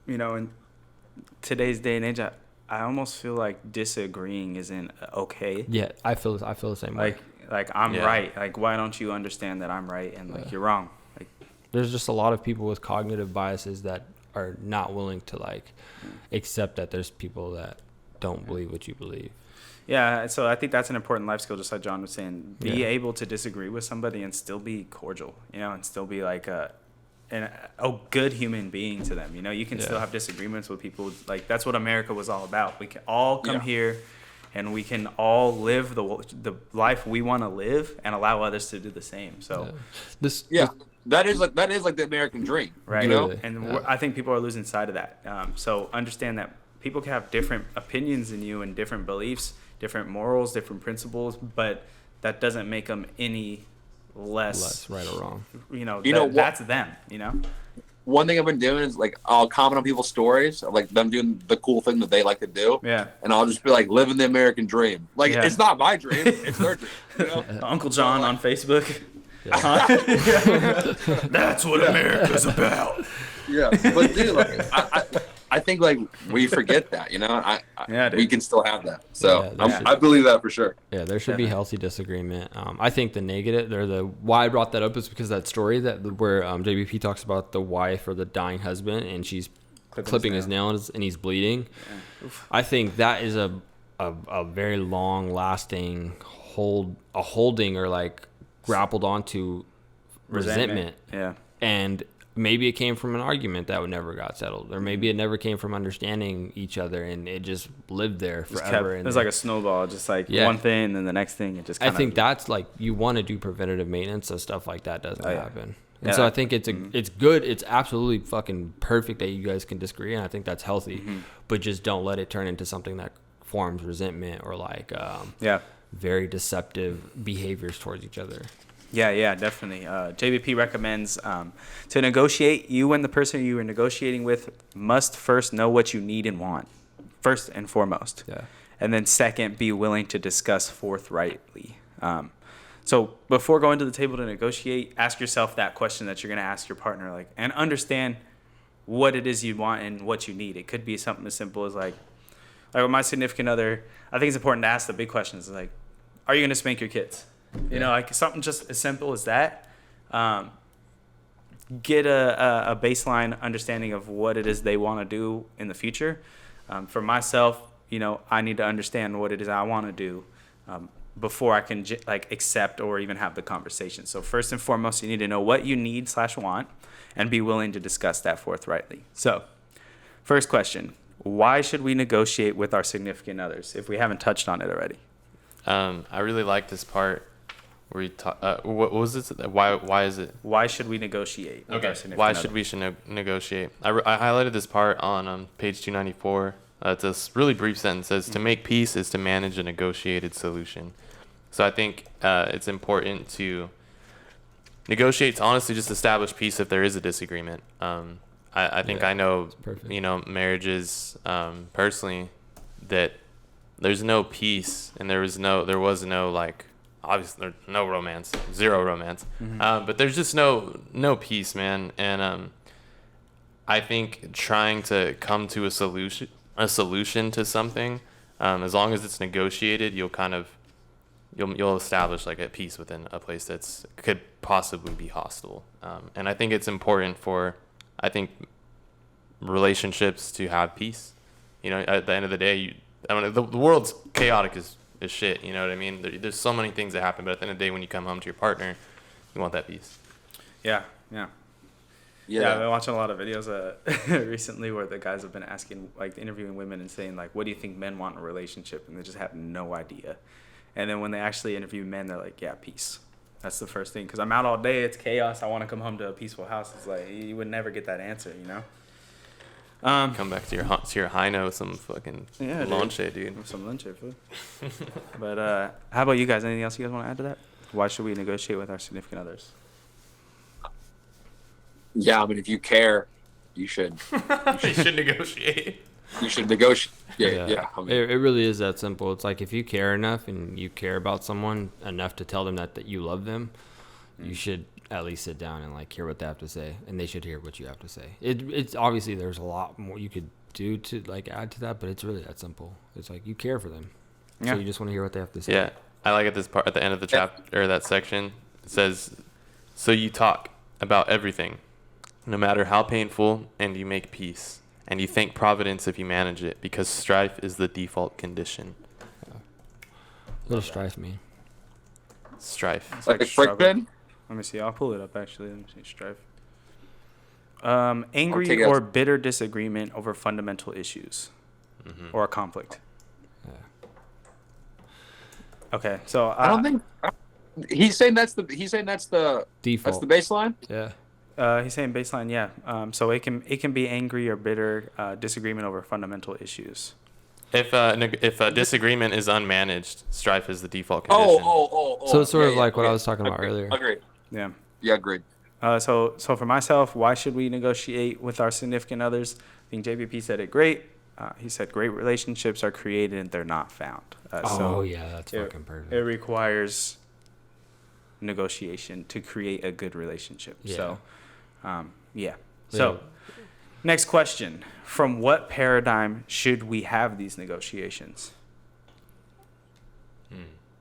in today's day and age, I almost feel like disagreeing isn't okay. Yeah, I feel the same way. Like I'm right. Like, why don't you understand that I'm right and like you're wrong? Like, there's just a lot of people with cognitive biases that are not willing to like accept that there's people that don't believe what you believe. Yeah, so I think that's an important life skill, just like John was saying. Be able to disagree with somebody and still be cordial, and still be like a good human being to them. You can still have disagreements with people. Like, that's what America was all about. We can all come here and we can all live the life we want to live and allow others to do the same. So that is like the American dream, right? You know, Really? And I think people are losing sight of that. So understand that people can have different opinions than you and different beliefs, different morals, different principles, but that doesn't make them any less right or wrong. That's them. One thing I've been doing is like I'll comment on people's stories of like them doing the cool thing that they like to do. Yeah. And I'll just be like living the American dream. Like it's not my dream, it's their dream. You know? Uncle John on Facebook. Yeah. That's what America's about. Yeah, but dude, like, I think like we forget that, we can still have that. So I believe that for sure. Yeah, there should be healthy disagreement. I think the negative, or the why I brought that up is because that story where JBP talks about the wife or the dying husband, and she's clipping his nails and he's bleeding. Yeah. I think that is a very long lasting holding or like grappled onto resentment. Yeah. And maybe it came from an argument that never got settled, or maybe it never came from understanding each other, and it just lived there forever. It was like a snowball, just like one thing and then the next thing. It just. I think that's like you want to do preventative maintenance, so stuff like that doesn't happen. And so I think it's good. It's absolutely fucking perfect that you guys can disagree, and I think that's healthy. But just don't let it turn into something that forms resentment or like very deceptive behaviors towards each other. Yeah, definitely. JBP recommends to negotiate, you and the person you are negotiating with must first know what you need and want, first and foremost. Yeah. And then second, be willing to discuss forthrightly. So before going to the table to negotiate, ask yourself that question that you're going to ask your partner, like, and understand what it is you want and what you need. It could be something as simple as like with my significant other, I think it's important to ask the big questions, like, are you going to spank your kids? Like something just as simple as that. Get a baseline understanding of what it is they want to do in the future. For myself, I need to understand what it is I want to do before I can accept or even have the conversation. So first and foremost, you need to know what you need/want and be willing to discuss that forthrightly. So first question, why should we negotiate with our significant others if we haven't touched on it already? I really like this part where you talk. What was it? Why is it? Why should we negotiate? With our significant Why other? should we negotiate? I highlighted this part on page 294. It's a really brief sentence. It says, to make peace is to manage a negotiated solution. So I think it's important to negotiate to honestly just establish peace if there is a disagreement. I think I know, marriages personally that there's no peace, and there was no like, obviously there's no romance, zero romance, but there's just no peace, man. And I think trying to come to a solution to something, as long as it's negotiated, you'll establish like a peace within a place that's could possibly be hostile. And I think it's important for relationships to have peace. At the end of the day, the world's chaotic as shit. You know what I mean? There's so many things that happen, but at the end of the day, when you come home to your partner, you want that peace. Yeah. I've been watching a lot of videos recently where the guys have been asking, like, interviewing women and saying, like, what do you think men want in a relationship? And they just have no idea. And then when they actually interview men, they're like, yeah, peace. That's the first thing. Because I'm out all day. It's chaos. I want to come home to a peaceful house. It's like, you would never get that answer, Come back to your high note with some fucking lunch, dude. With some lunch food. But how about you guys? Anything else you guys want to add to that? Why should we negotiate with our significant others? Yeah, if you care, you should. You should negotiate. You should negotiate. Yeah. It really is that simple. It's like if you care enough and you care about someone enough to tell them that you love them, you should at least sit down and like hear what they have to say, and they should hear what you have to say. It's obviously there's a lot more you could do to like add to that, but it's really that simple. It's like you care for them, so you just want to hear what they have to say. Yeah, I like it. This part at the end of the chapter or that section, it says, "So you talk about everything, no matter how painful, and you make peace, and you thank Providence if you manage it, because strife is the default condition." What does strife mean? Strife. It's like friction. Let me see. I'll pull it up, actually. Let me see. Strife. Angry or bitter disagreement over fundamental issues or a conflict. Okay, so I don't think he's saying that's the Default. That's the baseline. Yeah. he's saying baseline, yeah. So it can be angry or bitter disagreement over fundamental issues. If a disagreement is unmanaged, strife is the default condition. So it's sort of like what I was talking about earlier. Agreed. Yeah. Yeah, agreed. So for myself, why should we negotiate with our significant others? I think JBP said it great. He said great relationships are created and they're not found. That's fucking perfect. It requires negotiation to create a good relationship. Yeah. So, So, next question. From what paradigm should we have these negotiations?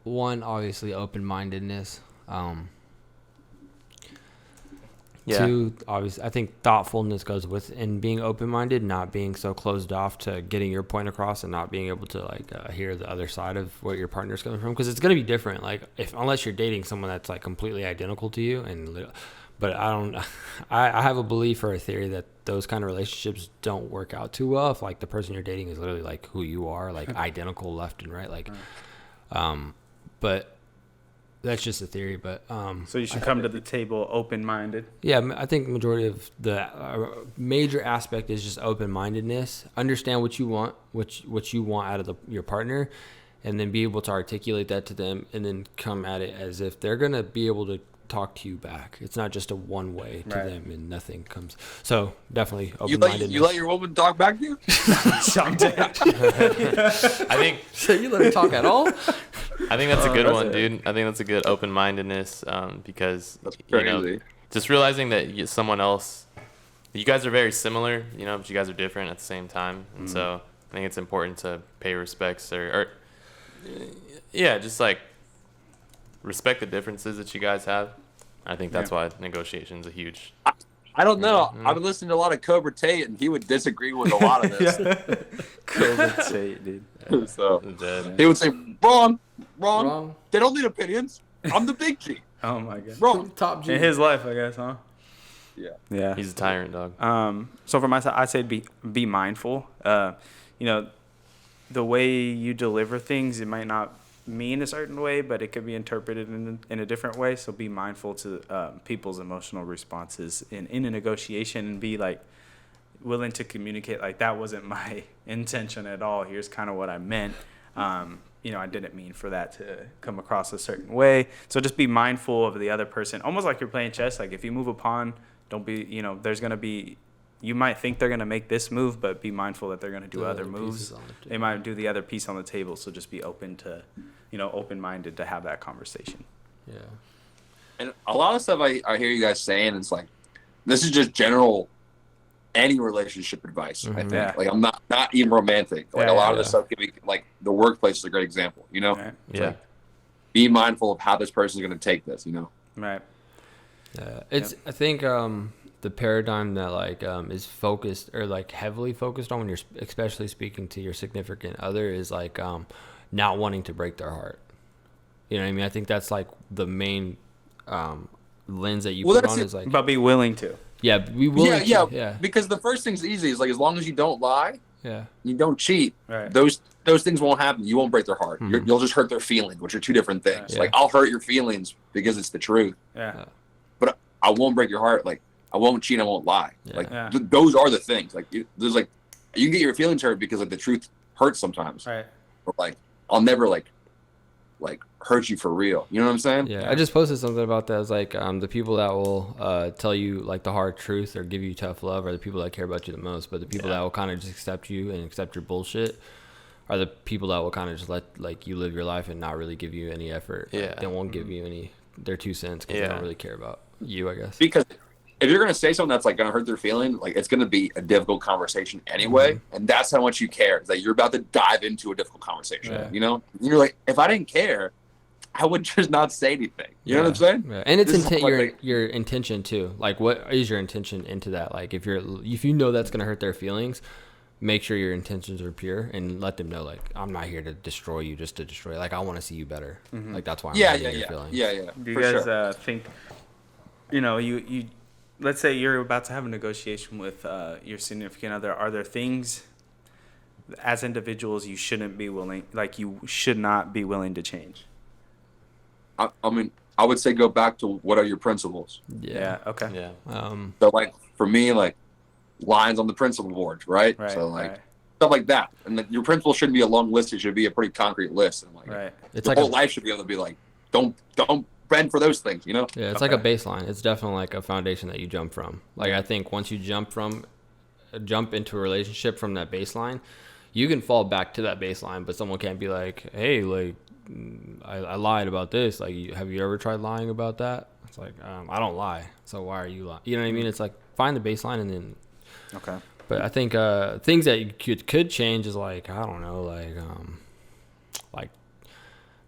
One, obviously, open-mindedness. Yeah. Two, obviously, I think thoughtfulness goes with in being open-minded, not being so closed off to getting your point across and not being able to hear the other side of where your partner's coming from, because it's going to be different. Like unless you're dating someone that's like completely identical to you, but I have a belief or a theory that those kind of relationships don't work out too well if like the person you're dating is literally like who you are, like identical left and right, like, but. That's just a theory, but So you should come to the table open-minded. yeah, I think the majority of the major aspect is just open-mindedness. Understand what you want, what you want out of your partner, and then be able to articulate that to them, and then come at it as if they're gonna be able to talk to you back. It's not just a one way to them, and nothing comes. So definitely open-mindedness. You let your woman talk back to you? I think So you let her talk at all? I think that's a good one, dude. I think that's a good open-mindedness because That's crazy. just realizing that someone else, you guys are very similar, but you guys are different at the same time, and so I think it's important to pay respects or just like respect the differences that you guys have. I think that's why negotiation's a huge. I don't know. I've been listening to a lot of Cobra Tate, and he would disagree with a lot of this. Cobra Tate, dude. So Dead. he would say, "Wrong. They don't need opinions. I'm the big G. Oh my god. Wrong." Top G. In his life, I guess, huh? Yeah. Yeah. He's a tyrant, dog. So for myself, I'd say be mindful. The way you deliver things, it might not mean a certain way, but it could be interpreted in a different way. So be mindful to people's emotional responses in a negotiation, and be like willing to communicate like that wasn't my intention at all. Here's kind of what I meant. I didn't mean for that to come across a certain way. So just be mindful of the other person, almost like you're playing chess. Like if you move a pawn, don't be, there's going to be, you might think they're going to make this move, but be mindful that they're going to do other moves. They might do the other piece on the table. So just be open to, open-minded to have that conversation. Yeah. And a lot of stuff I hear you guys saying, it's like, this is just general, any relationship advice, I think. Yeah. Like, I'm not even romantic. Like, a lot of this stuff can be, like, the workplace is a great example, Right. Yeah. Like, be mindful of how this person's going to take this, Right. Yeah. I think the paradigm that is focused or heavily focused on when you're especially speaking to your significant other is not wanting to break their heart. You know what I mean? I think that's the main lens that you put on is but be willing to. Yeah, be willing to. Yeah. Because the first thing's easy. Is as long as you don't lie, Yeah. you don't cheat, Right. those things won't happen. You won't break their heart. You'll just hurt their feelings, which are two different things. Yeah. Like, I'll hurt your feelings because it's the truth, Yeah. but I won't break your heart. Like, I won't cheat. I won't lie. Yeah. Those are the things. You can get your feelings hurt because the truth hurts sometimes. Right. But I'll never hurt you for real. You know what I'm saying? Yeah, I just posted something about that. It's the people that will tell you the hard truth or give you tough love are the people that care about you the most. But the people that will kind of just accept you and accept your bullshit are the people that will kind of just let you live your life and not really give you any effort. Yeah. They won't give you their 2 cents because they don't really care about you, I guess. Because if you're gonna say something that's gonna hurt their feeling, it's gonna be a difficult conversation anyway, and that's how much you care. Is that you're about to dive into a difficult conversation. Yeah. And you're like, if I didn't care, I would just not say anything. You know what I'm saying? Yeah. And it's This is your intention too. What is your intention into that? If you know that's gonna hurt their feelings, make sure your intentions are pure and let them know I'm not here to destroy you just to destroy. I want to see you better. That's why I'm hitting your feelings. Yeah. Do you guys think, you let's say you're about to have a negotiation with your significant other. Are there things as individuals you shouldn't be willing, you should not be willing to change? I mean, I would say go back to what are your principles. Yeah. Okay. Yeah. So like for me, like lines on the principle board, right? Right. So like right. stuff like that. And your principles shouldn't be a long list. It should be a pretty concrete list. And like Right. It's your like whole life should be able to be like, don't bend for those things, you know? Yeah, it's like a baseline. It's definitely like a foundation that you jump from. Like I think once you jump into a relationship from that baseline, you can fall back to that baseline, but someone can't be like, hey, like I lied about this. Like, have you ever tried lying about that? It's like, I don't lie. So why are you lying? You know what I mean? It's like find the baseline and then. Okay. But I think things that you could change is like, I don't know, like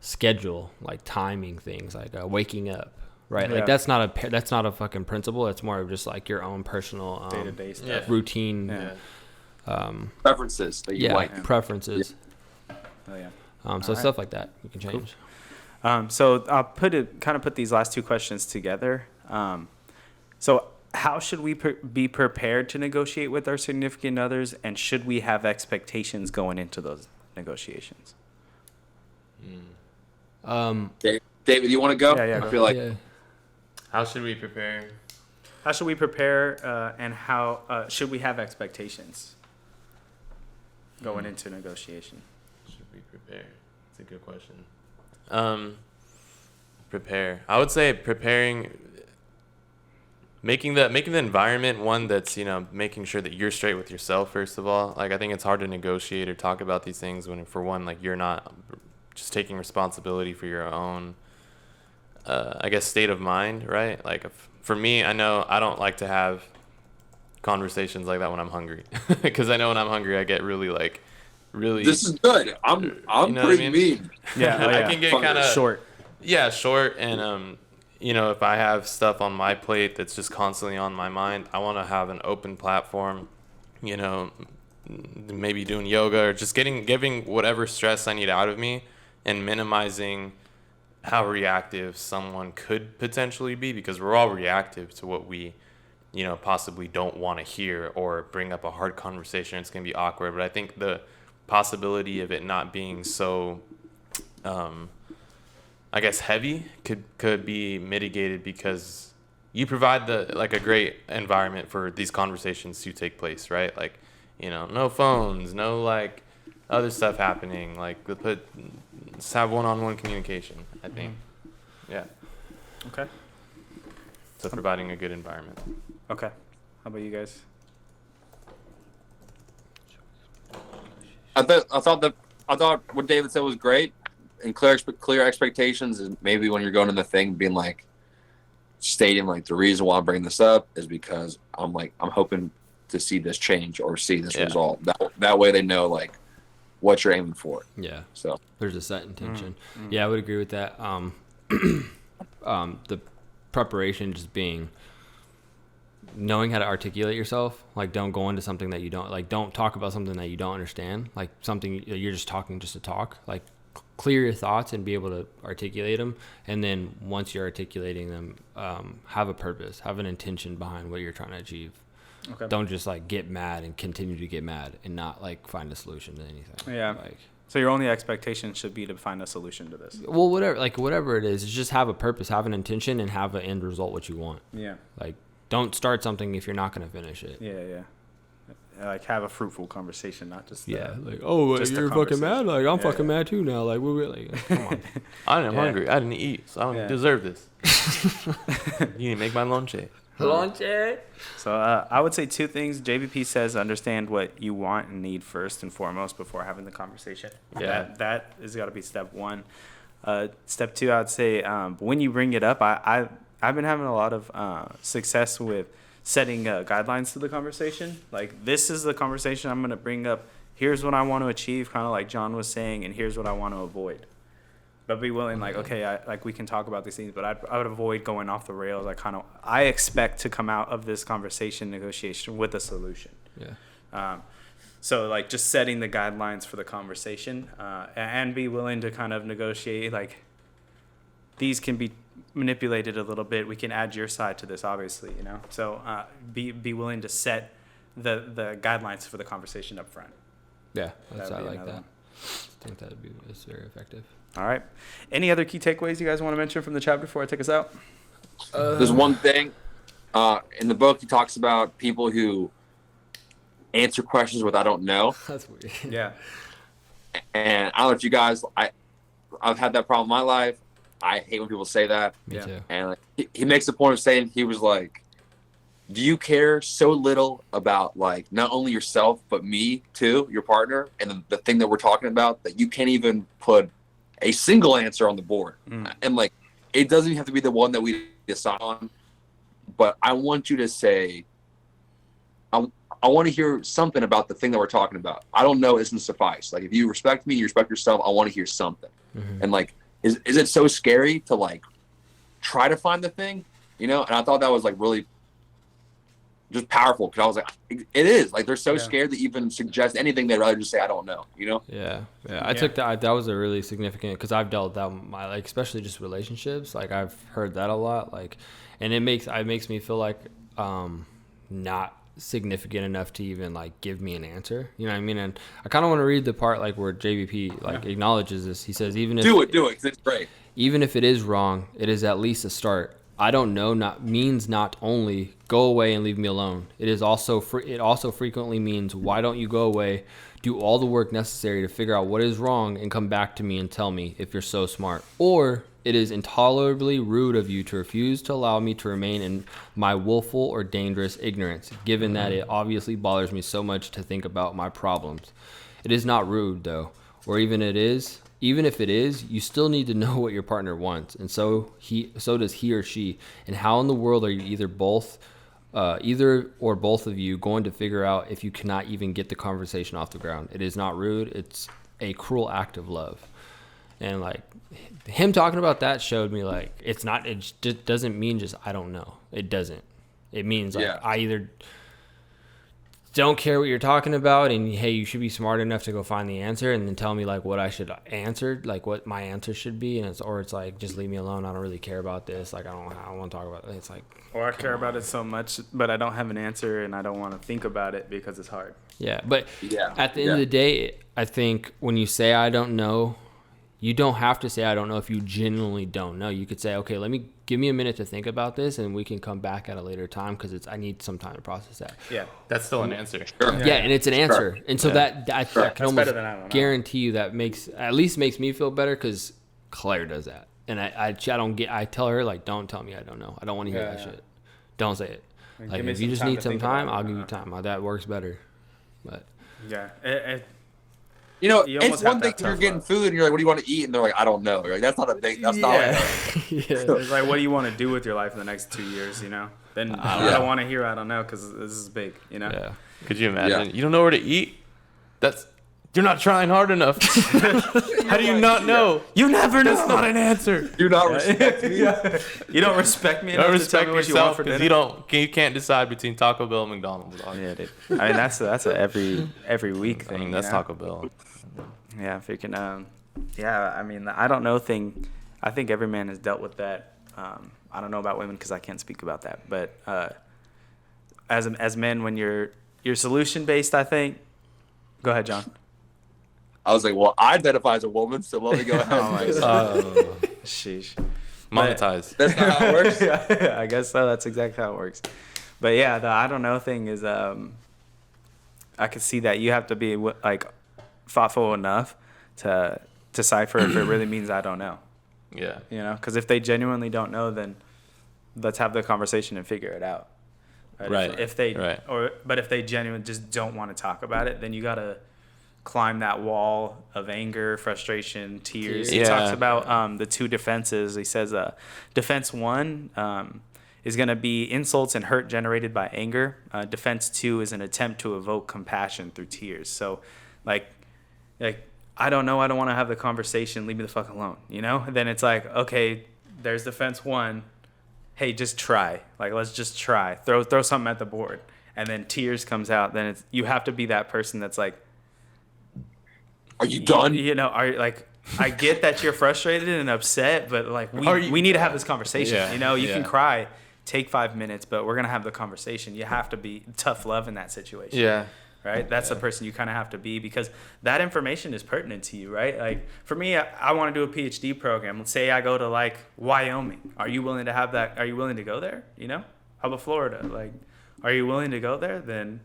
schedule, like timing things, like waking up, right? Yeah. Like that's not a fucking principle. It's more of just like your own personal day-to-day stuff. routine. Yeah. Preferences that you like. Preferences. Oh yeah. So stuff like that you can change. So I'll put these last two questions together. So how should we be prepared to negotiate with our significant others, and should we have expectations going into those negotiations? David, you want to go? Yeah, I feel like How should we prepare? How should we prepare, and how should we have expectations going into negotiation? Should we prepare? It's a good question. Prepare. I would say preparing, making the environment one that's, making sure that you're straight with yourself, first of all. Like, I think it's hard to negotiate or talk about these things when, for one, like, you're not just taking responsibility for your own, I guess, state of mind, right? Like, for me, I know I don't like to have conversations like that when I'm hungry, because I know when I'm hungry, I get really. this is good. I'm you know pretty what I mean? mean. Yeah, I can get kind of short. Yeah, short, and if I have stuff on my plate that's just constantly on my mind, I want to have an open platform, maybe doing yoga or just giving whatever stress I need out of me and minimizing how reactive someone could potentially be, because we're all reactive to what we, possibly don't want to hear or bring up a hard conversation. It's going to be awkward, but I think the possibility of it not being so, I guess, heavy could be mitigated because you provide a great environment for these conversations to take place, right? Like, no phones, no other stuff happening. Like, let's have one-on-one communication, I think. Yeah. Okay. So providing a good environment. Okay. How about you guys? I thought what David said was great, and clear expectations, and maybe when you're going in the thing, being like, stating like the reason why I'm bringing this up is because I'm hoping to see this change or see this result. That way they know like what you're aiming for. Yeah. So there's a set intention. Yeah, I would agree with that. The preparation just being knowing how to articulate yourself. Like, don't go into something that you don't talk about something that you don't understand. Like something you're just talking just to talk. Like, clear your thoughts and be able to articulate them. And then once you're articulating them, have a purpose, have an intention behind what you're trying to achieve. Okay. Don't just get mad and continue to get mad and not find a solution to anything. Yeah. So your only expectation should be to find a solution to this. Well, whatever it is, just have a purpose, have an intention, and have an end result what you want. Yeah. Don't start something if you're not going to finish it. Yeah. Have a fruitful conversation, not just just you're fucking mad. I'm fucking mad too now. Come on. I'm hungry. I didn't eat, so I don't deserve this. You need to make my lunch. So I would say two things. JBP says understand what you want and need first and foremost before having the conversation. Yeah. That has got to be step one. Step two, I'd say when you bring it up, I've been having a lot of success with setting guidelines to the conversation. Like, this is the conversation I'm going to bring up. Here's what I want to achieve, kind of like John was saying, and here's what I want to avoid. But be willing, we can talk about these things, but I would avoid going off the rails. I expect to come out of this conversation, negotiation with a solution. Yeah. So just setting the guidelines for the conversation, and be willing to kind of negotiate. These can be manipulated a little bit. We can add your side to this, obviously, So be willing to set the guidelines for the conversation up front. Yeah, I like that. one. I think it's very effective. All right. Any other key takeaways you guys want to mention from the chapter before I take us out? There's one thing in the book. He talks about people who answer questions with "I don't know." That's weird. Yeah. And I don't know if you guys, I've had that problem in my life. I hate when people say that. Me too. And like, he makes the point of saying, he was like, do you care so little about like not only yourself but me too, your partner, and the thing that we're talking about, that you can't even put a single answer on the board? And like, it doesn't even have to be the one that we decide on, but I want you to say, I want to hear something about the thing that we're talking about. I don't know isn't suffice. Like, if you respect me, you respect yourself, I want to hear something. And like, is it so scary to like try to find the thing, you know? And I thought that was like really just powerful, because I was like, it is like, they're so scared to even suggest anything. They'd rather just say, I don't know, you know? I took that was a really significant, because I've dealt with that with my, like, especially just relationships. Like, I've heard that a lot, like, and it makes me feel like not significant enough to even like give me an answer, you know what I mean? And I kind of want to read the part like where JVP like acknowledges this. He says, even if do it, because it's great. Even if it is wrong, it is at least a start. I don't know means not only go away and leave me alone. It also frequently means, why don't you go away, do all the work necessary to figure out what is wrong, and come back to me and tell me if you're so smart. Or it is intolerably rude of you to refuse to allow me to remain in my willful or dangerous ignorance, given that it obviously bothers me so much to think about my problems. It is not rude, though, or even if it is, you still need to know what your partner wants, and so does he or she. And how in the world are you either or both of you going to figure out if you cannot even get the conversation off the ground? It is not rude. It's a cruel act of love. And like, him talking about that showed me like, it just doesn't mean just I don't know. It doesn't. It means like, I either don't care what you're talking about, and hey, you should be smart enough to go find the answer, and then tell me like what I should answer, like what my answer should be, and it's like, just leave me alone. I don't really care about this. Like, I don't want to talk about it. It's like, or I care about it so much, but I don't have an answer, and I don't want to think about it because it's hard. Yeah, but at the end of the day, I think when you say I don't know, you don't have to say I don't know if you genuinely don't know. You could say, okay, give me a minute to think about this, and we can come back at a later time, because I need some time to process that. Yeah, that's still an answer. Sure. Yeah, and it's an answer. And so that I can almost I don't know. guarantee you that at least makes me feel better, because Claire does that. And I tell her, like, don't tell me I don't know. I don't want to hear that shit. Don't say it. Like, if you just need some time, I'll give you time. That works better. But yeah, you know, you it's one thing if you're getting food and you're like, what do you want to eat? And they're like, I don't know. You're like, that's not a thing. That's not It's like, what do you want to do with your life in the next 2 years, you know? Then I don't want to hear I don't know, because this is big, you know? Yeah. Could you imagine? You don't know where to eat? You're not trying hard enough. How do you not know? You never know. That's not an answer. Do not respect me. You don't respect me You don't enough respect to tell me what you want yourself, for because dinner. you can't decide between Taco Bell and McDonald's. Yeah, dude. I mean, that's a every week thing. I mean, that's you know? Taco Bell. Yeah, if you can. I mean, the I don't know thing. I think every man has dealt with that. I don't know about women, because I can't speak about that. But as men, when you're solution based, I think. Go ahead, John. I was like, well, I identify as a woman, so let me go ahead. Sheesh. Monetize. That's not how it works. Yeah, I guess so. That's exactly how it works. But yeah, the I don't know thing is, I could see that you have to be like thoughtful enough to decipher if it really means I don't know. Yeah. You know, because if they genuinely don't know, then let's have the conversation and figure it out. Right. If they but if they genuinely just don't want to talk about it, then you gotta climb that wall of anger, frustration, tears. He talks about the two defenses. He says defense 1 is going to be insults and hurt generated by anger. Defense 2 is an attempt to evoke compassion through tears. So like I don't know, I don't want to have the conversation, leave me the fuck alone, you know? And then it's like, okay, there's defense 1. Hey, just try. Like, let's just try. Throw something at the board. And then tears comes out. Then you have to be that person that's like, are you done? You know, I get that you're frustrated and upset, but like we need to have this conversation. Yeah. You know, you can cry, take 5 minutes, but we're gonna have the conversation. You have to be tough love in that situation. Yeah. right? That's the person you kind of have to be, because that information is pertinent to you, right? Like for me, I want to do a PhD program. Let's say I go to like Wyoming. Are you willing to have that? Are you willing to go there? You know, how about Florida? Like, are you willing to go there? Then,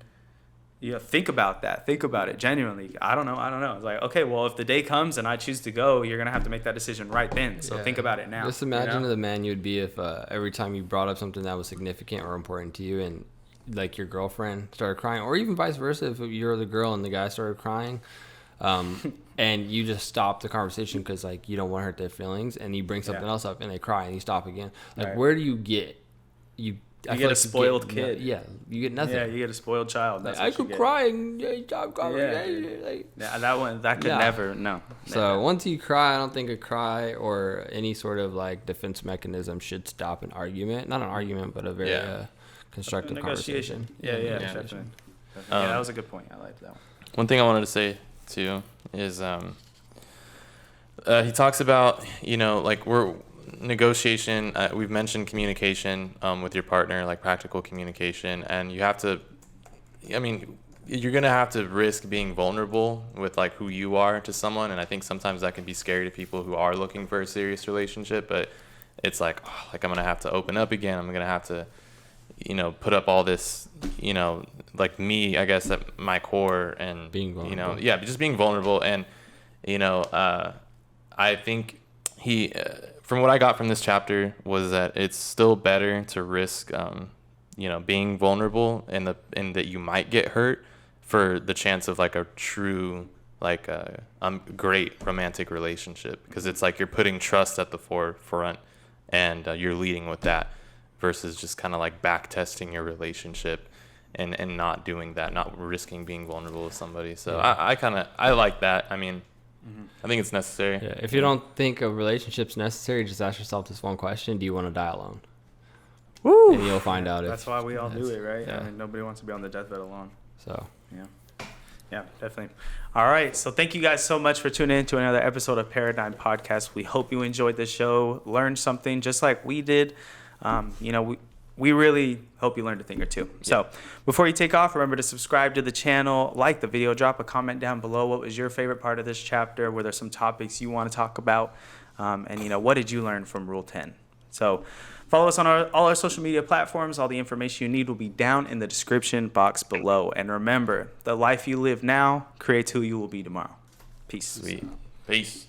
you know, think about that. Think about it genuinely. I don't know. It's like, okay, well, if the day comes and I choose to go, you're going to have to make that decision right then. So think about it now. Just imagine the man you would be if every time you brought up something that was significant or important to you, and like your girlfriend started crying, or even vice versa, if you're the girl and the guy started crying, and you just stop the conversation because like you don't want to hurt their feelings, and you bring something else up and they cry and you stop again. Like, where do you get you get a spoiled kid? You get nothing. Yeah, you get a spoiled child. That's I could cry and stop crying. That could never. No. So once you cry, I don't think a cry or any sort of like defense mechanism should stop an argument. Not an argument, but a very constructive conversation. Yeah, definitely. That was a good point. I liked that one. One thing I wanted to say too is he talks about, you know, like negotiation. We've mentioned communication with your partner, like practical communication, and you have to, I mean, you're gonna have to risk being vulnerable with like who you are to someone, and I think sometimes that can be scary to people who are looking for a serious relationship. But it's like, I'm gonna have to open up again. I'm gonna have to, you know, put up all this, you know, like me, I guess, at my core, and being vulnerable. You know, just being vulnerable. And, you know, I think he, from what I got from this chapter, was that it's still better to risk, you know, being vulnerable and that you might get hurt for the chance of like a true, like great romantic relationship, because it's like you're putting trust at the forefront, and you're leading with that, versus just kind of like back testing your relationship and not doing that, not risking being vulnerable with somebody. So I like that. I mean, I think it's necessary. Yeah. If you don't think a relationship's necessary, just ask yourself this one question: do you want to die alone? Woo! And you'll find out. That's why we all do it, right? Yeah. I mean, nobody wants to be on the deathbed alone. So yeah, definitely. All right. So thank you guys so much for tuning in to another episode of Paradyme Podcast. We hope you enjoyed the show, learned something just like we did. You know, we really hope you learned a thing or two. So before you take off, remember to subscribe to the channel, like the video, drop a comment down below. What was your favorite part of this chapter? Were there some topics you want to talk about? And, you know, what did you learn from Rule 10? So follow us on all our social media platforms. All the information you need will be down in the description box below. And remember, the life you live now creates who you will be tomorrow. Peace. Sweet. Peace.